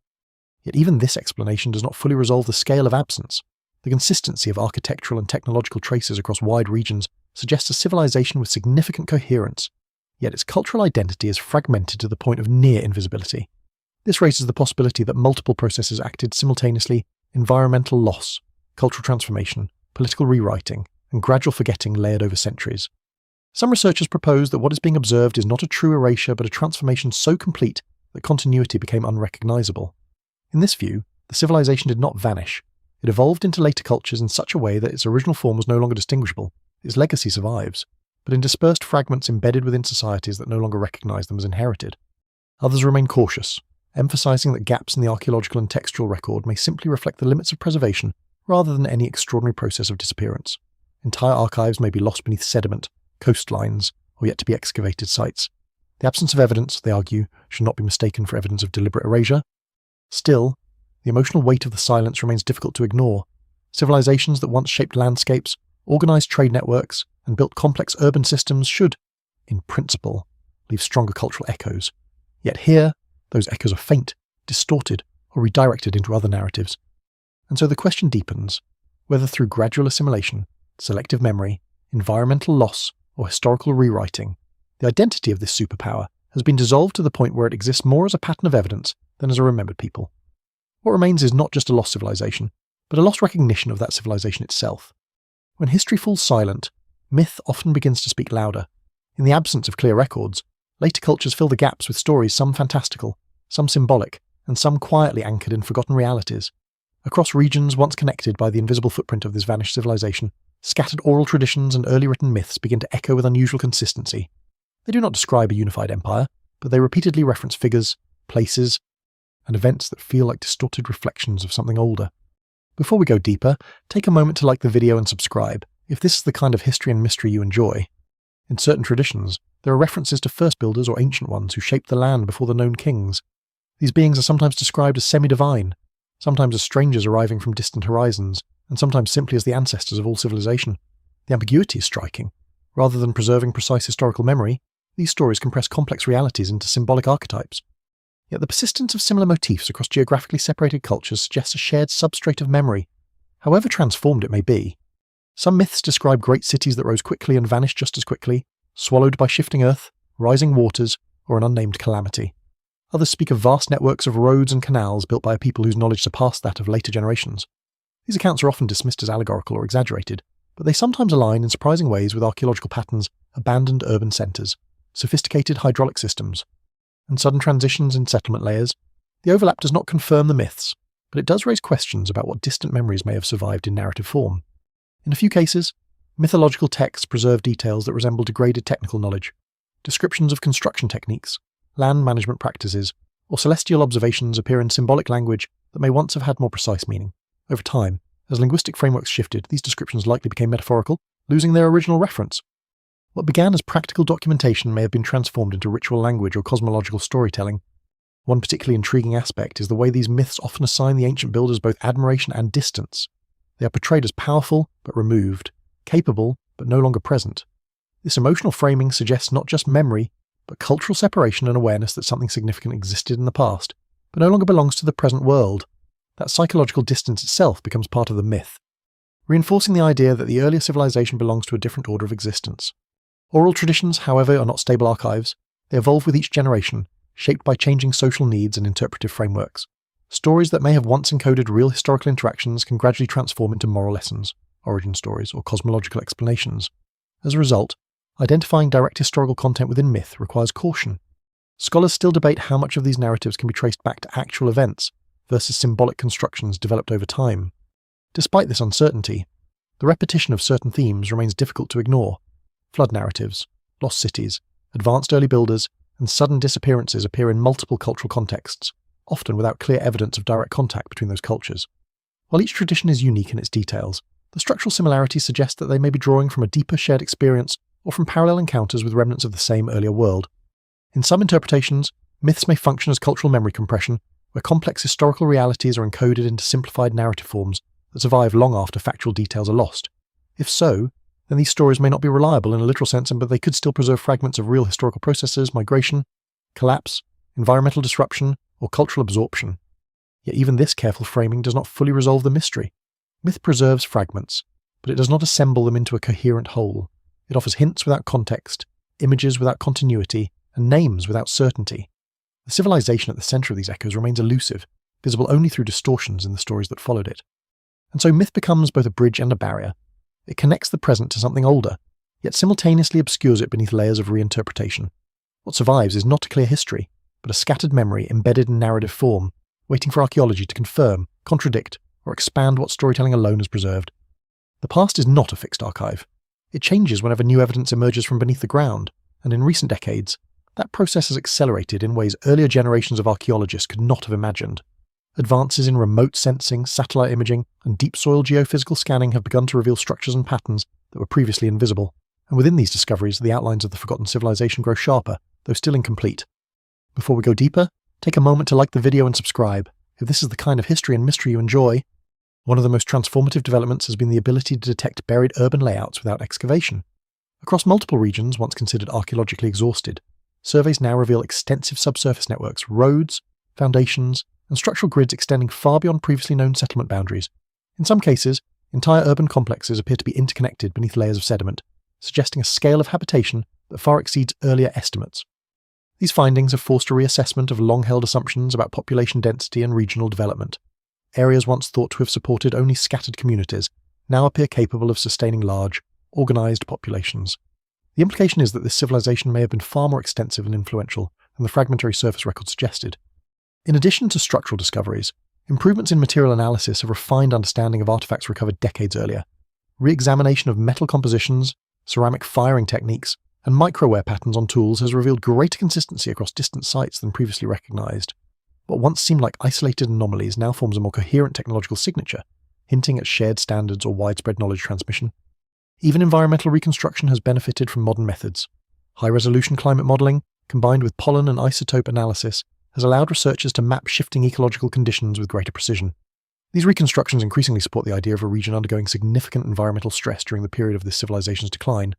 Yet even this explanation does not fully resolve the scale of absence. The consistency of architectural and technological traces across wide regions suggests a civilization with significant coherence, yet its cultural identity is fragmented to the point of near invisibility. This raises the possibility that multiple processes acted simultaneously: environmental loss, cultural transformation, political rewriting, and gradual forgetting layered over centuries. Some researchers propose that what is being observed is not a true erasure but a transformation so complete that continuity became unrecognizable. In this view, the civilization did not vanish. It evolved into later cultures in such a way that its original form was no longer distinguishable. Its legacy survives, but in dispersed fragments embedded within societies that no longer recognize them as inherited. Others remain cautious, emphasizing that gaps in the archaeological and textual record may simply reflect the limits of preservation rather than any extraordinary process of disappearance. Entire archives may be lost beneath sediment, coastlines, or yet to be excavated sites. The absence of evidence, they argue, should not be mistaken for evidence of deliberate erasure. Still, the emotional weight of the silence remains difficult to ignore. Civilizations that once shaped landscapes, organized trade networks, and built complex urban systems should, in principle, leave stronger cultural echoes. Yet here, those echoes are faint, distorted, or redirected into other narratives. And so the question deepens, whether through gradual assimilation, selective memory, environmental loss, or historical rewriting, the identity of this superpower has been dissolved to the point where it exists more as a pattern of evidence than as a remembered people. What remains is not just a lost civilization, but a lost recognition of that civilization itself. When history falls silent, myth often begins to speak louder. In the absence of clear records, later cultures fill the gaps with stories, some fantastical, some symbolic, and some quietly anchored in forgotten realities. Across regions once connected by the invisible footprint of this vanished civilization, scattered oral traditions and early written myths begin to echo with unusual consistency. They do not describe a unified empire, but they repeatedly reference figures, places, and events that feel like distorted reflections of something older. Before we go deeper, take a moment to like the video and subscribe, if this is the kind of history and mystery you enjoy. In certain traditions, there are references to first builders or ancient ones who shaped the land before the known kings. These beings are sometimes described as semi-divine, sometimes as strangers arriving from distant horizons, and sometimes simply as the ancestors of all civilization. The ambiguity is striking. Rather than preserving precise historical memory, these stories compress complex realities into symbolic archetypes. Yet the persistence of similar motifs across geographically separated cultures suggests a shared substrate of memory, however transformed it may be. Some myths describe great cities that rose quickly and vanished just as quickly, swallowed by shifting earth, rising waters, or an unnamed calamity. Others speak of vast networks of roads and canals built by a people whose knowledge surpassed that of later generations. These accounts are often dismissed as allegorical or exaggerated, but they sometimes align in surprising ways with archaeological patterns, abandoned urban centres, sophisticated hydraulic systems, and sudden transitions in settlement layers. The overlap does not confirm the myths, but it does raise questions about what distant memories may have survived in narrative form. In a few cases, mythological texts preserve details that resemble degraded technical knowledge, descriptions of construction techniques, land management practices, or celestial observations appear in symbolic language that may once have had more precise meaning. Over time, as linguistic frameworks shifted, these descriptions likely became metaphorical, losing their original reference. What began as practical documentation may have been transformed into ritual language or cosmological storytelling. One particularly intriguing aspect is the way these myths often assign the ancient builders both admiration and distance. They are portrayed as powerful but removed, capable but no longer present. This emotional framing suggests not just memory, but cultural separation and awareness that something significant existed in the past, but no longer belongs to the present world. That psychological distance itself becomes part of the myth, reinforcing the idea that the earlier civilization belongs to a different order of existence. Oral traditions, however, are not stable archives. They evolve with each generation, shaped by changing social needs and interpretive frameworks. stories that may have once encoded real historical interactions can gradually transform into moral lessons, origin stories, or cosmological explanations. As a result, identifying direct historical content within myth requires caution. Scholars still debate how much of these narratives can be traced back to actual events versus symbolic constructions developed over time. Despite this uncertainty, the repetition of certain themes remains difficult to ignore. Flood narratives, lost cities, advanced early builders, and sudden disappearances appear in multiple cultural contexts, often without clear evidence of direct contact between those cultures. While each tradition is unique in its details, the structural similarities suggest that they may be drawing from a deeper shared experience or from parallel encounters with remnants of the same earlier world. In some interpretations, myths may function as cultural memory compression, where complex historical realities are encoded into simplified narrative forms that survive long after factual details are lost. If so, then these stories may not be reliable in a literal sense, but they could still preserve fragments of real historical processes, migration, collapse, environmental disruption, or cultural absorption. Yet even this careful framing does not fully resolve the mystery. Myth preserves fragments, but it does not assemble them into a coherent whole. It offers hints without context, images without continuity, and names without certainty. The civilization at the centre of these echoes remains elusive, visible only through distortions in the stories that followed it. And so myth becomes both a bridge and a barrier. It connects the present to something older, yet simultaneously obscures it beneath layers of reinterpretation. What survives is not a clear history, but a scattered memory embedded in narrative form, waiting for archaeology to confirm, contradict, or expand what storytelling alone has preserved. The past is not a fixed archive. It changes whenever new evidence emerges from beneath the ground, and in recent decades, that process has accelerated in ways earlier generations of archaeologists could not have imagined. Advances in remote sensing, satellite imaging, and deep soil geophysical scanning have begun to reveal structures and patterns that were previously invisible, and within these discoveries, the outlines of the forgotten civilization grow sharper, though still incomplete. Before we go deeper, take a moment to like the video and subscribe, if this is the kind of history and mystery you enjoy. One of the most transformative developments has been the ability to detect buried urban layouts without excavation. Across multiple regions once considered archaeologically exhausted, surveys now reveal extensive subsurface networks, roads, foundations, and structural grids extending far beyond previously known settlement boundaries. In some cases, entire urban complexes appear to be interconnected beneath layers of sediment, suggesting a scale of habitation that far exceeds earlier estimates. These findings have forced a reassessment of long-held assumptions about population density and regional development. Areas once thought to have supported only scattered communities now appear capable of sustaining large, organised populations. The implication is that this civilization may have been far more extensive and influential than the fragmentary surface record suggested. In addition to structural discoveries, improvements in material analysis have refined understanding of artifacts recovered decades earlier. Re-examination of metal compositions, ceramic firing techniques, and microwear patterns on tools has revealed greater consistency across distant sites than previously recognized. What once seemed like isolated anomalies now forms a more coherent technological signature, hinting at shared standards or widespread knowledge transmission. Even environmental reconstruction has benefited from modern methods. High-resolution climate modelling, combined with pollen and isotope analysis, has allowed researchers to map shifting ecological conditions with greater precision. These reconstructions increasingly support the idea of a region undergoing significant environmental stress during the period of this civilization's decline,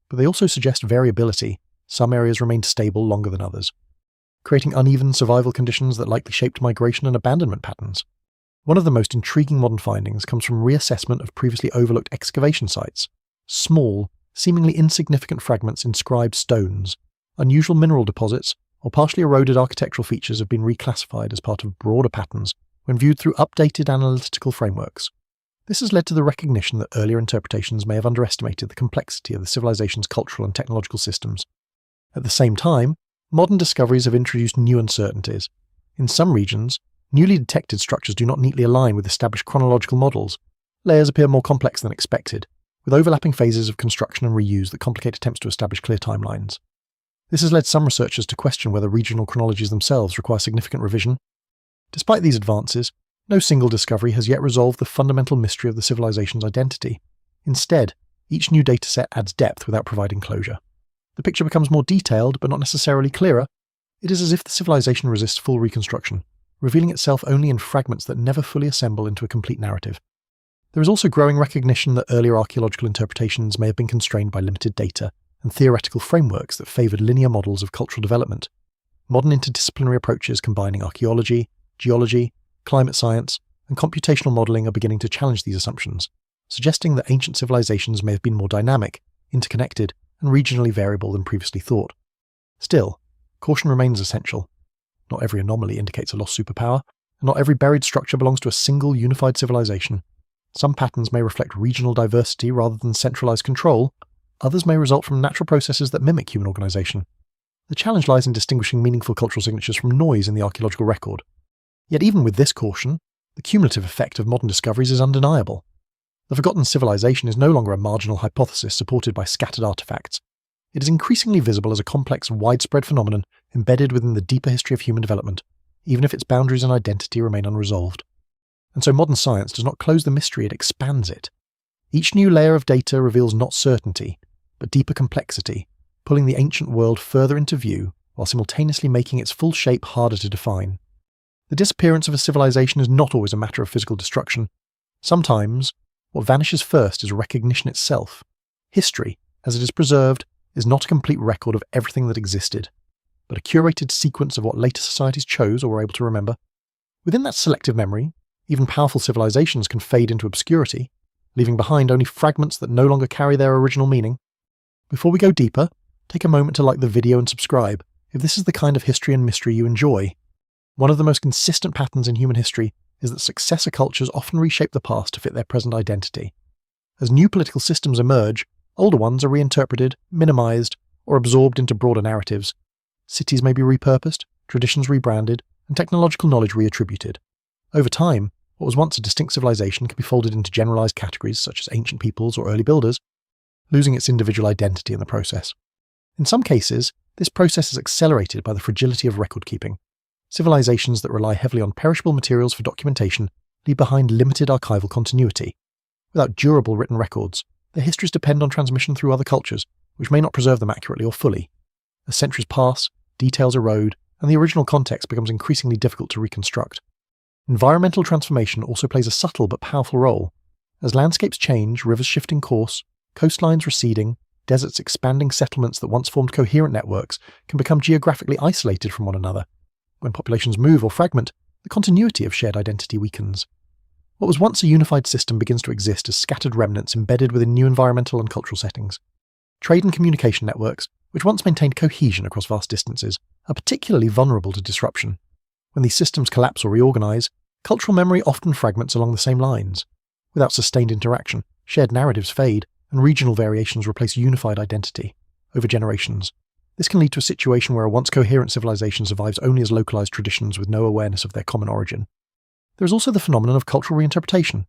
but they also suggest variability. Some areas remained stable longer than others, creating uneven survival conditions that likely shaped migration and abandonment patterns. One of the most intriguing modern findings comes from reassessment of previously overlooked excavation sites. Small, seemingly insignificant fragments inscribed stones, unusual mineral deposits, or partially eroded architectural features have been reclassified as part of broader patterns when viewed through updated analytical frameworks. This has led to the recognition that earlier interpretations may have underestimated the complexity of the civilization's cultural and technological systems. At the same time, modern discoveries have introduced new uncertainties. In some regions, newly detected structures do not neatly align with established chronological models. Layers appear more complex than expected, with overlapping phases of construction and reuse that complicate attempts to establish clear timelines. This has led some researchers to question whether regional chronologies themselves require significant revision. Despite these advances, no single discovery has yet resolved the fundamental mystery of the civilization's identity. Instead, each new dataset adds depth without providing closure. The picture becomes more detailed, but not necessarily clearer. It is as if the civilization resists full reconstruction, revealing itself only in fragments that never fully assemble into a complete narrative. There is also growing recognition that earlier archaeological interpretations may have been constrained by limited data and theoretical frameworks that favoured linear models of cultural development. Modern interdisciplinary approaches combining archaeology, geology, climate science, and computational modelling are beginning to challenge these assumptions, suggesting that ancient civilizations may have been more dynamic, interconnected, and regionally variable than previously thought. Still, caution remains essential. Not every anomaly indicates a lost superpower, and not every buried structure belongs to a single unified civilization. Some patterns may reflect regional diversity rather than centralized control, others may result from natural processes that mimic human organization. The challenge lies in distinguishing meaningful cultural signatures from noise in the archaeological record. Yet even with this caution, the cumulative effect of modern discoveries is undeniable. The forgotten civilization is no longer a marginal hypothesis supported by scattered artifacts. It is increasingly visible as a complex, widespread phenomenon embedded within the deeper history of human development, even if its boundaries and identity remain unresolved. And so modern science does not close the mystery, it expands it. Each new layer of data reveals not certainty, but deeper complexity, pulling the ancient world further into view while simultaneously making its full shape harder to define. The disappearance of a civilization is not always a matter of physical destruction. Sometimes, what vanishes first is recognition itself. History, as it is preserved, is not a complete record of everything that existed, but a curated sequence of what later societies chose or were able to remember. Within that selective memory, even powerful civilizations can fade into obscurity, leaving behind only fragments that no longer carry their original meaning. Before we go deeper, take a moment to like the video and subscribe if this is the kind of history and mystery you enjoy. One of the most consistent patterns in human history is that successor cultures often reshape the past to fit their present identity. As new political systems emerge, older ones are reinterpreted, minimized, or absorbed into broader narratives. Cities may be repurposed, traditions rebranded, and technological knowledge reattributed. Over time, what was once a distinct civilization can be folded into generalized categories such as ancient peoples or early builders, losing its individual identity in the process. In some cases, this process is accelerated by the fragility of record keeping. Civilizations that rely heavily on perishable materials for documentation leave behind limited archival continuity. Without durable written records, their histories depend on transmission through other cultures, which may not preserve them accurately or fully. As centuries pass, details erode, and the original context becomes increasingly difficult to reconstruct. Environmental transformation also plays a subtle but powerful role. As landscapes change, rivers shifting course, coastlines receding, deserts expanding, settlements that once formed coherent networks can become geographically isolated from one another. When populations move or fragment, the continuity of shared identity weakens. What was once a unified system begins to exist as scattered remnants embedded within new environmental and cultural settings. Trade and communication networks, which once maintained cohesion across vast distances, are particularly vulnerable to disruption. When these systems collapse or reorganize, cultural memory often fragments along the same lines. Without sustained interaction, shared narratives fade, and regional variations replace unified identity. Over generations, this can lead to a situation where a once coherent civilization survives only as localized traditions with no awareness of their common origin. There is also the phenomenon of cultural reinterpretation.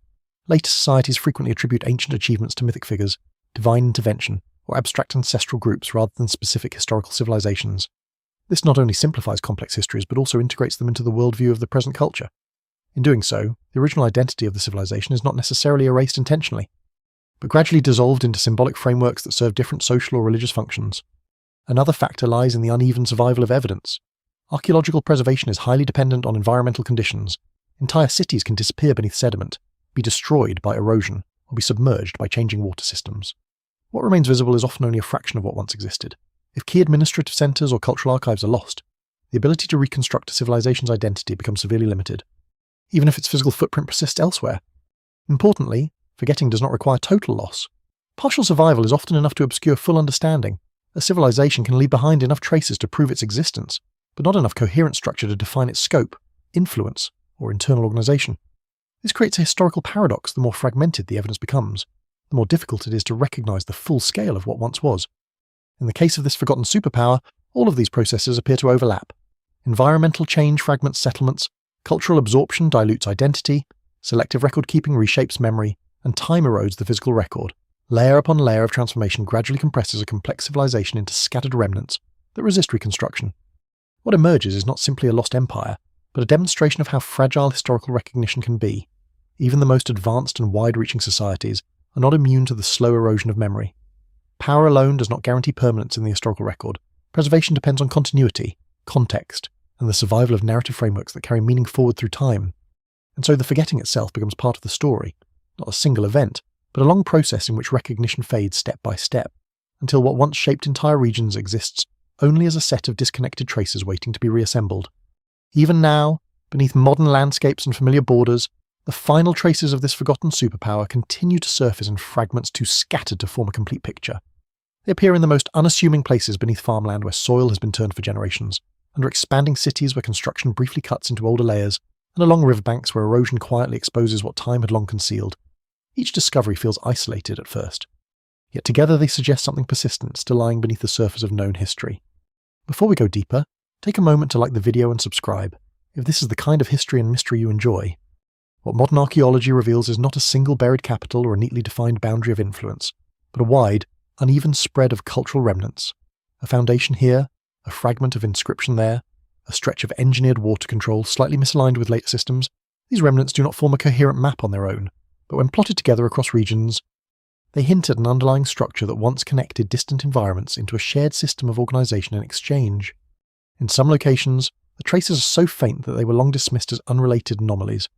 Later societies frequently attribute ancient achievements to mythic figures, divine intervention, or abstract ancestral groups rather than specific historical civilizations. This not only simplifies complex histories but also integrates them into the worldview of the present culture. In doing so, the original identity of the civilization is not necessarily erased intentionally, but gradually dissolved into symbolic frameworks that serve different social or religious functions. Another factor lies in the uneven survival of evidence. Archaeological preservation is highly dependent on environmental conditions. Entire cities can disappear beneath sediment, be destroyed by erosion, or be submerged by changing water systems. What remains visible is often only a fraction of what once existed. If key administrative centers or cultural archives are lost, the ability to reconstruct a civilization's identity becomes severely limited, even if its physical footprint persists elsewhere. Importantly, forgetting does not require total loss. Partial survival is often enough to obscure full understanding. A civilization can leave behind enough traces to prove its existence, but not enough coherent structure to define its scope, influence, or internal organization. This creates a historical paradox. The more fragmented the evidence becomes, the more difficult it is to recognize the full scale of what once was. In the case of this forgotten superpower, all of these processes appear to overlap. Environmental change fragments settlements, cultural absorption dilutes identity, selective record-keeping reshapes memory, and time erodes the physical record. Layer upon layer of transformation gradually compresses a complex civilization into scattered remnants that resist reconstruction. What emerges is not simply a lost empire, but a demonstration of how fragile historical recognition can be. Even the most advanced and wide-reaching societies are not immune to the slow erosion of memory. Power alone does not guarantee permanence in the historical record. Preservation depends on continuity, context, and the survival of narrative frameworks that carry meaning forward through time. And so the forgetting itself becomes part of the story, not a single event, but a long process in which recognition fades step by step, until what once shaped entire regions exists only as a set of disconnected traces waiting to be reassembled. Even now, beneath modern landscapes and familiar borders, the final traces of this forgotten superpower continue to surface in fragments too scattered to form a complete picture. They appear in the most unassuming places beneath farmland where soil has been turned for generations, under expanding cities where construction briefly cuts into older layers, and along riverbanks where erosion quietly exposes what time had long concealed. Each discovery feels isolated at first, yet together they suggest something persistent still lying beneath the surface of known history. Before we go deeper, take a moment to like the video and subscribe, if this is the kind of history and mystery you enjoy. What modern archaeology reveals is not a single buried capital or a neatly defined boundary of influence, but a wide, uneven spread of cultural remnants. A foundation here, a fragment of inscription there, a stretch of engineered water control slightly misaligned with later systems. These remnants do not form a coherent map on their own, but when plotted together across regions, they hint at an underlying structure that once connected distant environments into a shared system of organisation and exchange. In some locations, the traces are so faint that they were long dismissed as unrelated anomalies.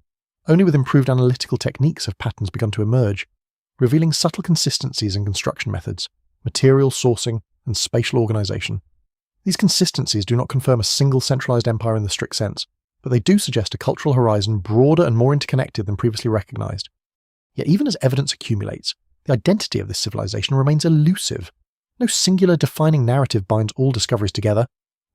Only with improved analytical techniques have patterns begun to emerge, revealing subtle consistencies in construction methods, material sourcing, and spatial organisation. These consistencies do not confirm a single centralised empire in the strict sense, but they do suggest a cultural horizon broader and more interconnected than previously recognised. Yet even as evidence accumulates, the identity of this civilization remains elusive. No singular defining narrative binds all discoveries together.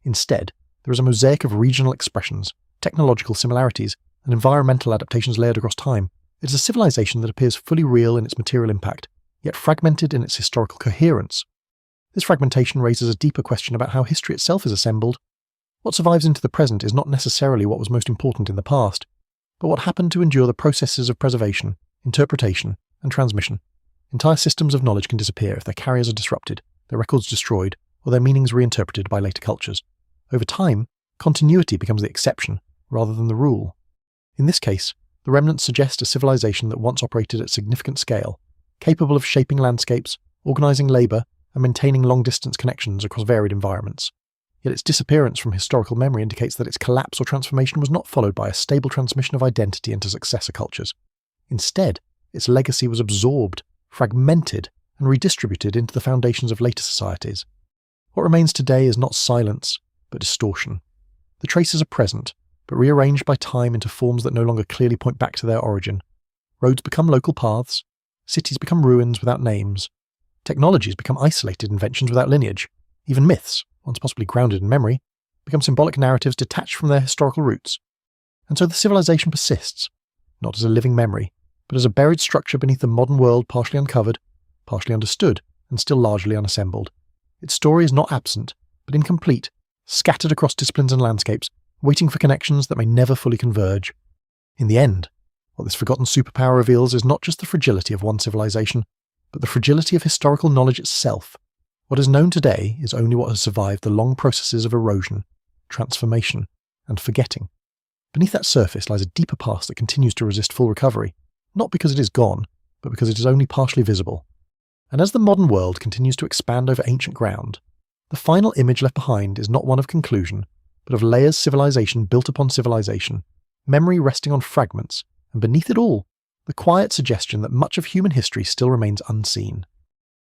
Instead, there is a mosaic of regional expressions, technological similarities, and environmental adaptations layered across time. It is a civilization that appears fully real in its material impact, yet fragmented in its historical coherence. This fragmentation raises a deeper question about how history itself is assembled. What survives into the present is not necessarily what was most important in the past, but what happened to endure the processes of preservation, interpretation, and transmission. Entire systems of knowledge can disappear if their carriers are disrupted, their records destroyed, or their meanings reinterpreted by later cultures. Over time, continuity becomes the exception rather than the rule. In this case, the remnants suggest a civilization that once operated at significant scale, capable of shaping landscapes, organising labour, and maintaining long-distance connections across varied environments. Yet its disappearance from historical memory indicates that its collapse or transformation was not followed by a stable transmission of identity into successor cultures. Instead, its legacy was absorbed, fragmented, and redistributed into the foundations of later societies. What remains today is not silence, but distortion. The traces are present, but rearranged by time into forms that no longer clearly point back to their origin. Roads become local paths, cities become ruins without names, technologies become isolated inventions without lineage, even myths, once possibly grounded in memory, become symbolic narratives detached from their historical roots. And so the civilization persists, not as a living memory, but as a buried structure beneath the modern world, partially uncovered, partially understood, and still largely unassembled. Its story is not absent, but incomplete, scattered across disciplines and landscapes, waiting for connections that may never fully converge. In the end, what this forgotten superpower reveals is not just the fragility of one civilization, but the fragility of historical knowledge itself. What is known today is only what has survived the long processes of erosion, transformation, and forgetting. Beneath that surface lies a deeper past that continues to resist full recovery, not because it is gone, but because it is only partially visible. And as the modern world continues to expand over ancient ground, the final image left behind is not one of conclusion, but of layers civilization built upon civilization, memory resting on fragments, and beneath it all, the quiet suggestion that much of human history still remains unseen.